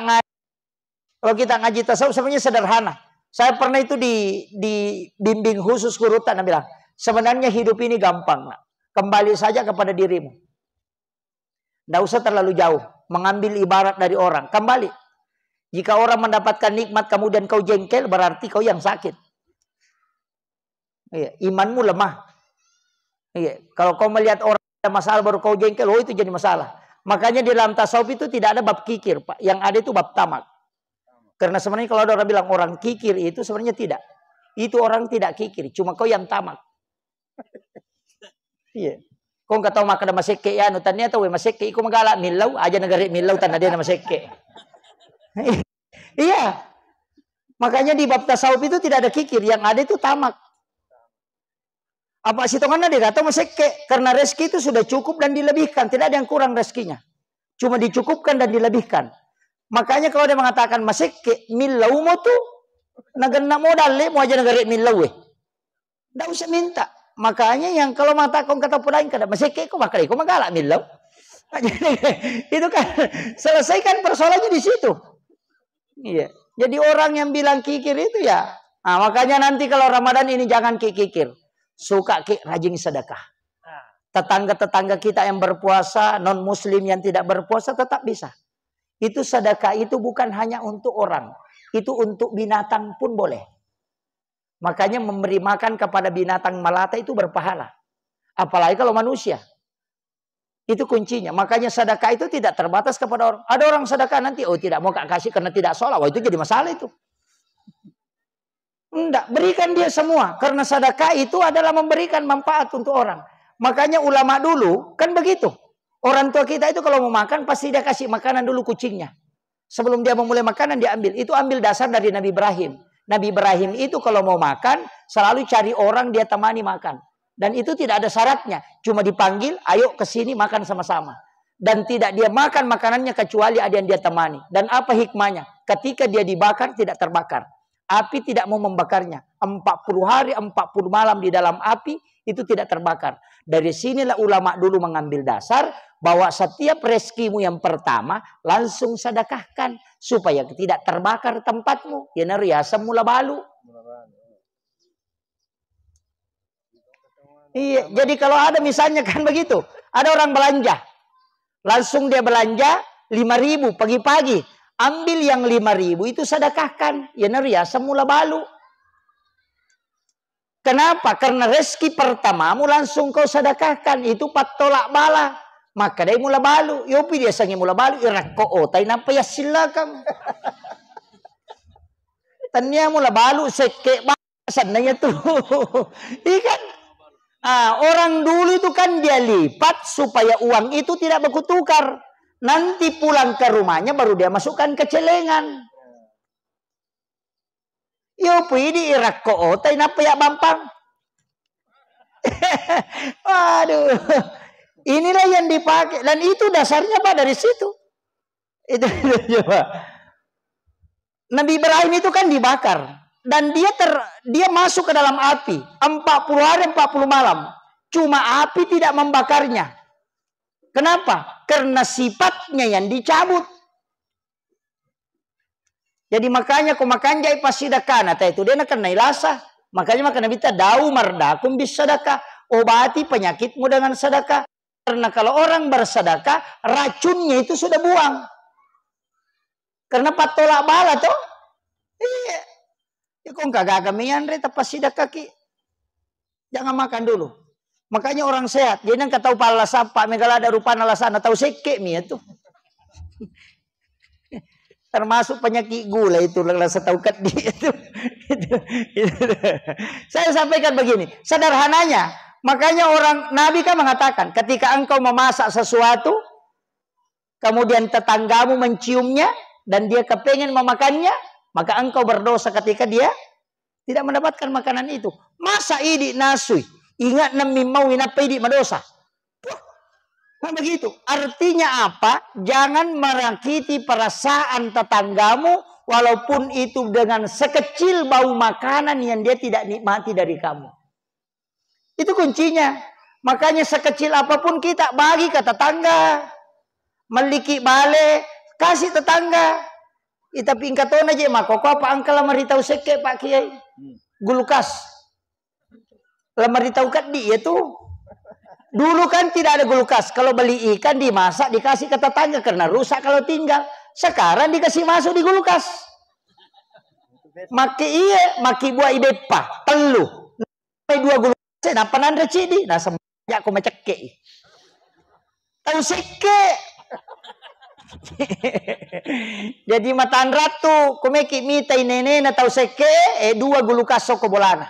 ngaji tasawuf sebenarnya sederhana. Saya pernah itu di bimbing khusus kurutan bilang, sebenarnya hidup ini gampang. Nak. Kembali saja kepada dirimu. Tidak usah terlalu jauh. Mengambil ibarat dari orang. Kembali. Jika orang mendapatkan nikmat kemudian kau jengkel, berarti kau yang sakit. Iya, imanmu lemah. Iya, kalau kau melihat orang ada masalah baru kau jengkel, oh itu jadi masalah. Makanya di dalam tasawuf itu tidak ada bab kikir, Pak. Yang ada itu bab tamak. Karena sebenarnya kalau ada orang bilang orang kikir itu sebenarnya tidak. Itu orang tidak kikir, cuma kau yang tamak. Iya. Kau nggak tahu makan maseke ya, ternyata we maseke iku magala milau aja negara milau tanah dia maseke. Iya. Makanya di bab tasawuf itu tidak ada kikir, yang ada itu tamak. Apa sitongannya dia kata maseke karena rezeki itu sudah cukup dan dilebihkan, tidak ada yang kurang rezekinya. Cuma dicukupkan dan dilebihkan. Makanya kalau dia mengatakan maseke milau mo tu nagana modal mo aja negara milau Tidak usah minta. Makanya yang kalau mengatakan kata pulain kada maseke ko makai ko magalak milau. Itu kan selesaikan persoalannya di situ. Iya. Jadi orang yang bilang kikir itu ya. Nah, makanya nanti kalau Ramadan ini jangan kikir. Suka rajin sedekah. Tetangga-tetangga kita yang berpuasa, non-muslim yang tidak berpuasa tetap bisa. Itu sedekah itu bukan hanya untuk orang. Itu untuk binatang pun boleh. Makanya memberi makan kepada binatang melata itu berpahala. Apalagi kalau manusia. Itu kuncinya. Makanya sedekah itu tidak terbatas kepada orang. Ada orang sedekah nanti, oh tidak mau kasih karena tidak sholat. Wah itu jadi masalah itu. Enggak, berikan dia semua. Karena sedekah itu adalah memberikan manfaat untuk orang. Makanya ulama dulu kan begitu. Orang tua kita itu kalau mau makan pasti dia kasih makanan dulu kucingnya. Sebelum dia memulai makanan dia ambil. Itu ambil dasar dari Nabi Ibrahim. Nabi Ibrahim itu kalau mau makan selalu cari orang dia temani makan. Dan itu tidak ada syaratnya. Cuma dipanggil, ayo ke sini makan sama-sama. Dan tidak dia makan makanannya kecuali ada yang dia temani. Dan apa hikmahnya? Ketika dia dibakar tidak terbakar. Api tidak mau membakarnya. 40 hari, 40 malam di dalam api itu tidak terbakar. Dari sinilah ulama dulu mengambil dasar bahwa setiap rezekimu yang pertama langsung sedekahkan supaya tidak terbakar tempatmu. Ya nariasa mula balu. Iya, jadi kalau ada misalnya kan begitu, ada orang belanja, langsung dia belanja 5.000 pagi-pagi, ambil yang 5.000 itu sedekahkan, ya naria semula balu. Kenapa? Karena rezeki pertamamu langsung kau sedekahkan, itu patolak bala, maka dia mula balu, yopi dia sangi mula balu, irakko otai napa ya silakan. Tanya mula balu seke sananya tuh, ikan. Orang dulu itu kan dia lipat supaya uang itu tidak bertukar. Nanti pulang ke rumahnya baru dia masukkan ke celengan. Yo pidi irak ko otai napa ya bampang. Aduh. Inilah yang dipakai dan itu dasarnya Pak dari situ. Itu coba. Nabi Ibrahim itu kan dibakar. Dan dia masuk ke dalam api 40 hari 40 malam. Cuma api tidak membakarnya. Kenapa? Karena sifatnya yang dicabut. Jadi makanya kau makan jai pas sedekah. Nah itu dia nak kena ilasa. Makanya makan Nabi dau mardakum bis sedekah. Obati penyakitmu dengan sedekah. Karena kalau orang bersedekah racunnya itu sudah buang. Karena patolak bala toh. Iya. Ya kok kagak kamian re tapas sidak kaki. Jangan makan dulu. Makanya orang sehat, dia nang tahu pala sapa megala ada rupa nalasana tahu seke mi itu. Termasuk penyakit gula itu rasa tahu kat dia itu. Saya sampaikan begini, sederhananya, makanya orang Nabi kan mengatakan ketika engkau memasak sesuatu kemudian tetanggamu menciumnya dan dia kepengen memakannya, maka engkau berdosa ketika dia tidak mendapatkan makanan itu. Masa idi nasui. Ingat nami mau apa idi madosa. Nah begitu. Artinya apa? Jangan merakiti perasaan tetanggamu. Walaupun itu dengan sekecil bau makanan yang dia tidak nikmati dari kamu. Itu kuncinya. Makanya sekecil apapun kita bagi ke tetangga. Meliki bale. Kasih tetangga. Tapi ingkatona aja mak kok apa angka lamar ditau seke Pak Kiai. Gulukas. Lamar ditau kat di itu. Dulu kan tidak ada gulukas. Kalau beli ikan dimasak dikasih ke tetangga karena rusak kalau tinggal. Sekarang dikasih masuk di gulukas. Maki buah idepa telu. Dua gulukas nah panan recidi. Nah sebanyak aku maceke. Tahu seke. Jadi matan ratu kumeki mitai nene na tau seke dua gulukas soko bolana.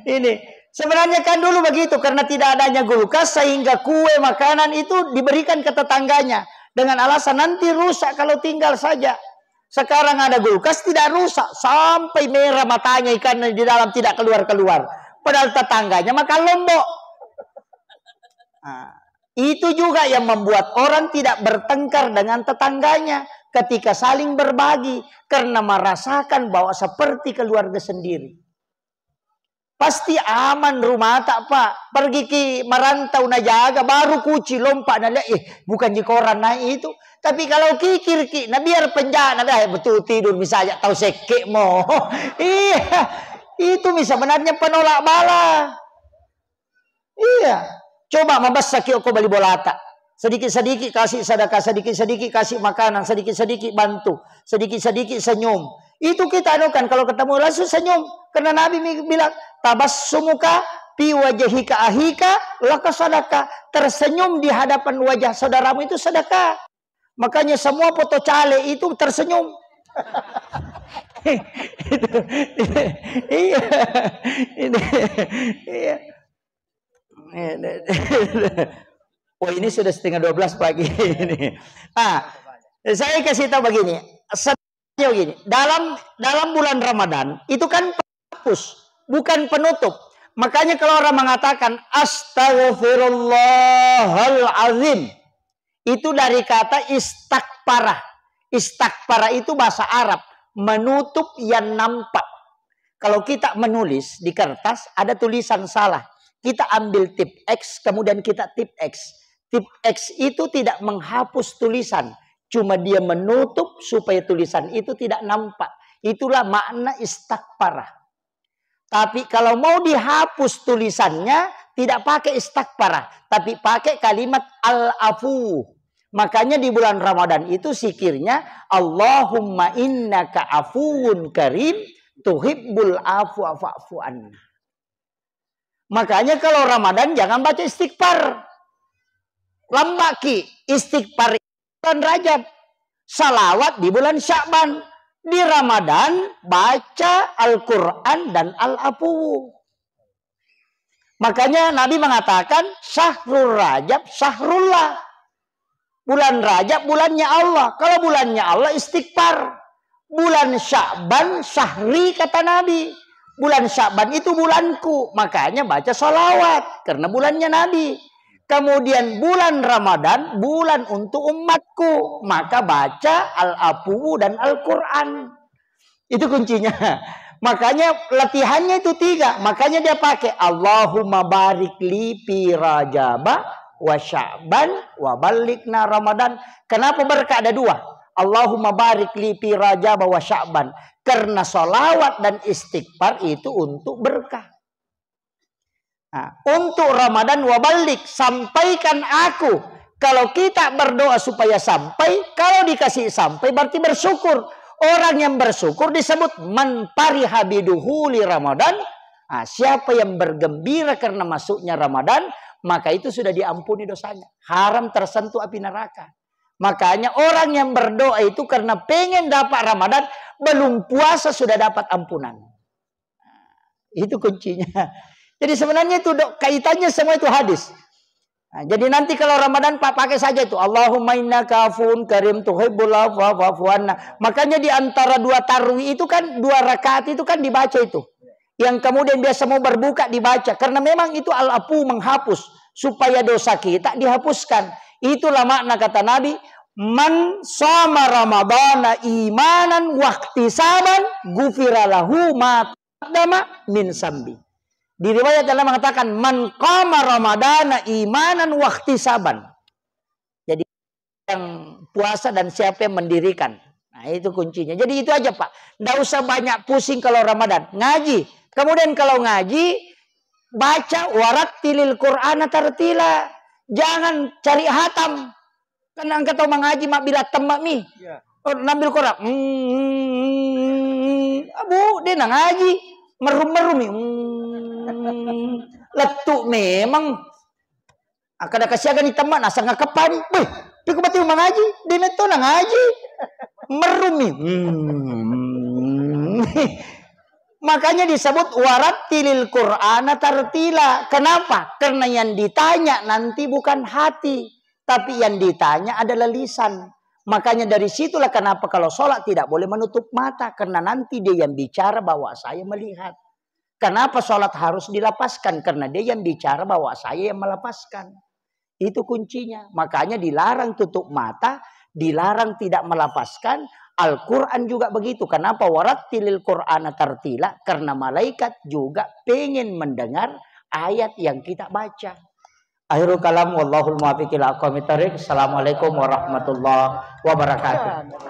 Ini sebenarnya kan dulu begitu karena tidak adanya gulukas sehingga kue makanan itu diberikan ke tetangganya dengan alasan nanti rusak kalau tinggal saja. Sekarang ada kulkas tidak rusak. Sampai merah matanya ikan di dalam tidak keluar-keluar. Padahal tetangganya makan lombok. Nah, itu juga yang membuat orang tidak bertengkar dengan tetangganya ketika saling berbagi. Karena merasakan bahwa seperti keluarga sendiri. Pasti aman rumah tak pak. Pergi ke merantau na jaga baru kuci lompat na bukan di koran na itu. Tapi kalau kikir na biar penjana dah betul tidur misalnya tahu sekek mo. Iya. Itu sebenarnya penolak bala. Iya. Coba membesar kau beli bolata. Sedikit-sedikit kasih sedekah, sedikit-sedikit kasih makanan, sedikit-sedikit bantu, sedikit-sedikit senyum. Itu kita anukan kalau ketemu langsung senyum. Karena Nabi bilang, tabassumuka fi wajhika ahika laka sedekah. Tersenyum di hadapan wajah saudaramu itu sedekah. Makanya semua foto cale itu tersenyum. Iya. Iya. Oh ini sudah setengah 12 pagi ini. Saya kasih tahu begini. Begini. Dalam bulan Ramadan itu kan penghapus, bukan penutup. Makanya kalau orang mengatakan astaghfirullahalazim, itu dari kata istakparah. Istakparah itu bahasa Arab, menutup yang nampak. Kalau kita menulis di kertas ada tulisan salah, kita ambil tip X kemudian kita tip X. Tip X itu tidak menghapus tulisan. Cuma dia menutup supaya tulisan itu tidak nampak. Itulah makna istakparah. Tapi kalau mau dihapus tulisannya, tidak pakai istakparah. Tapi pakai kalimat al-afu. Makanya di bulan Ramadan itu zikirnya Allahumma innaka afuwun karim tuhibbul afwa fa'fu anna. Makanya kalau Ramadan jangan baca istighfar. Lambaki istighfar bulan Rajab, salawat di bulan Sya'ban, di Ramadan baca Al-Quran dan Al-Afu. Makanya Nabi mengatakan syahrul Rajab syahrullah. Bulan Rajab bulannya Allah. Kalau bulannya Allah istighfar. Bulan Sya'ban syahri kata Nabi. Bulan Sya'ban itu bulanku. Makanya baca salawat karena bulannya Nabi. Kemudian bulan Ramadan, bulan untuk umatku. Maka baca Al-Afu dan Al-Quran. Itu kuncinya. Makanya latihannya itu 3. Makanya dia pakai Allahumma barik li fi Rajaba wa Sya'ban wa balikna Ramadan. Kenapa berkah ada 2? Allahumma barik li fi Rajaba wa Sya'ban. Karena salawat dan istighfar itu untuk berkah. Nah, untuk Ramadan wabalik, sampaikan aku. Kalau kita berdoa supaya sampai, kalau dikasih sampai berarti bersyukur. Orang yang bersyukur disebut man fariha biduhuli Ramadan. Nah, siapa yang bergembira karena masuknya Ramadan, maka itu sudah diampuni dosanya. Haram tersentuh api neraka. Makanya orang yang berdoa itu karena pengen dapat Ramadan, belum puasa sudah dapat ampunan. Nah, itu kuncinya. Jadi sebenarnya itu kaitannya semua itu hadis. Nah, jadi nanti kalau Ramadan Pak pakai saja itu Allahumma innaka afuwun karim tuhibbul afwa fa'fu anna. Makanya di antara 2 tarwi itu kan 2 rakaat itu kan dibaca itu. Yang kemudian biasa mau berbuka dibaca karena memang itu al-afu menghapus supaya dosa kita dihapuskan. Itulah makna kata Nabi, man shoma ramadhana imanan wahtisaban ghufira lahu ma taqaddama min sambi. Di riwayat Allah mengatakan man qama ramadhana imanan wahtisaban. Jadi yang puasa dan siapa yang mendirikan. Nah, itu kuncinya. Jadi itu aja, Pak. Enggak usah banyak pusing kalau Ramadan. Ngaji. Kemudian kalau ngaji baca warattilil Qur'ana tartila. Jangan cari hatam. Kan angkat tahu mengaji mak bila temak mi. Ya. Oh, nambil Quran. Abu dia nang ngaji. Merum-merum. Letuk memang. Kada kasiagan di teman asa ngakepan. Beh, piku bati mengaji. Dia meto nang ngaji. Merum mi. Makanya disebut warattilil Qur'ana tartila. Kenapa? Karena yang ditanya nanti bukan hati, tapi yang ditanya adalah lisan. Makanya dari situlah kenapa kalau sholat tidak boleh menutup mata. Karena nanti dia yang bicara bahwa saya melihat. Kenapa sholat harus dilapaskan? Karena dia yang bicara bahwa saya yang melepaskan. Itu kuncinya. Makanya dilarang tutup mata. Dilarang tidak melapaskan. Al-Quran juga begitu. Kenapa? Warattilil Qur'ana tartila. Karena malaikat juga pengen mendengar ayat yang kita baca. Akhirul kalam wallahul muwaffiq ila aqwamit thoriq. Assalamualaikum warahmatullahi wabarakatuh.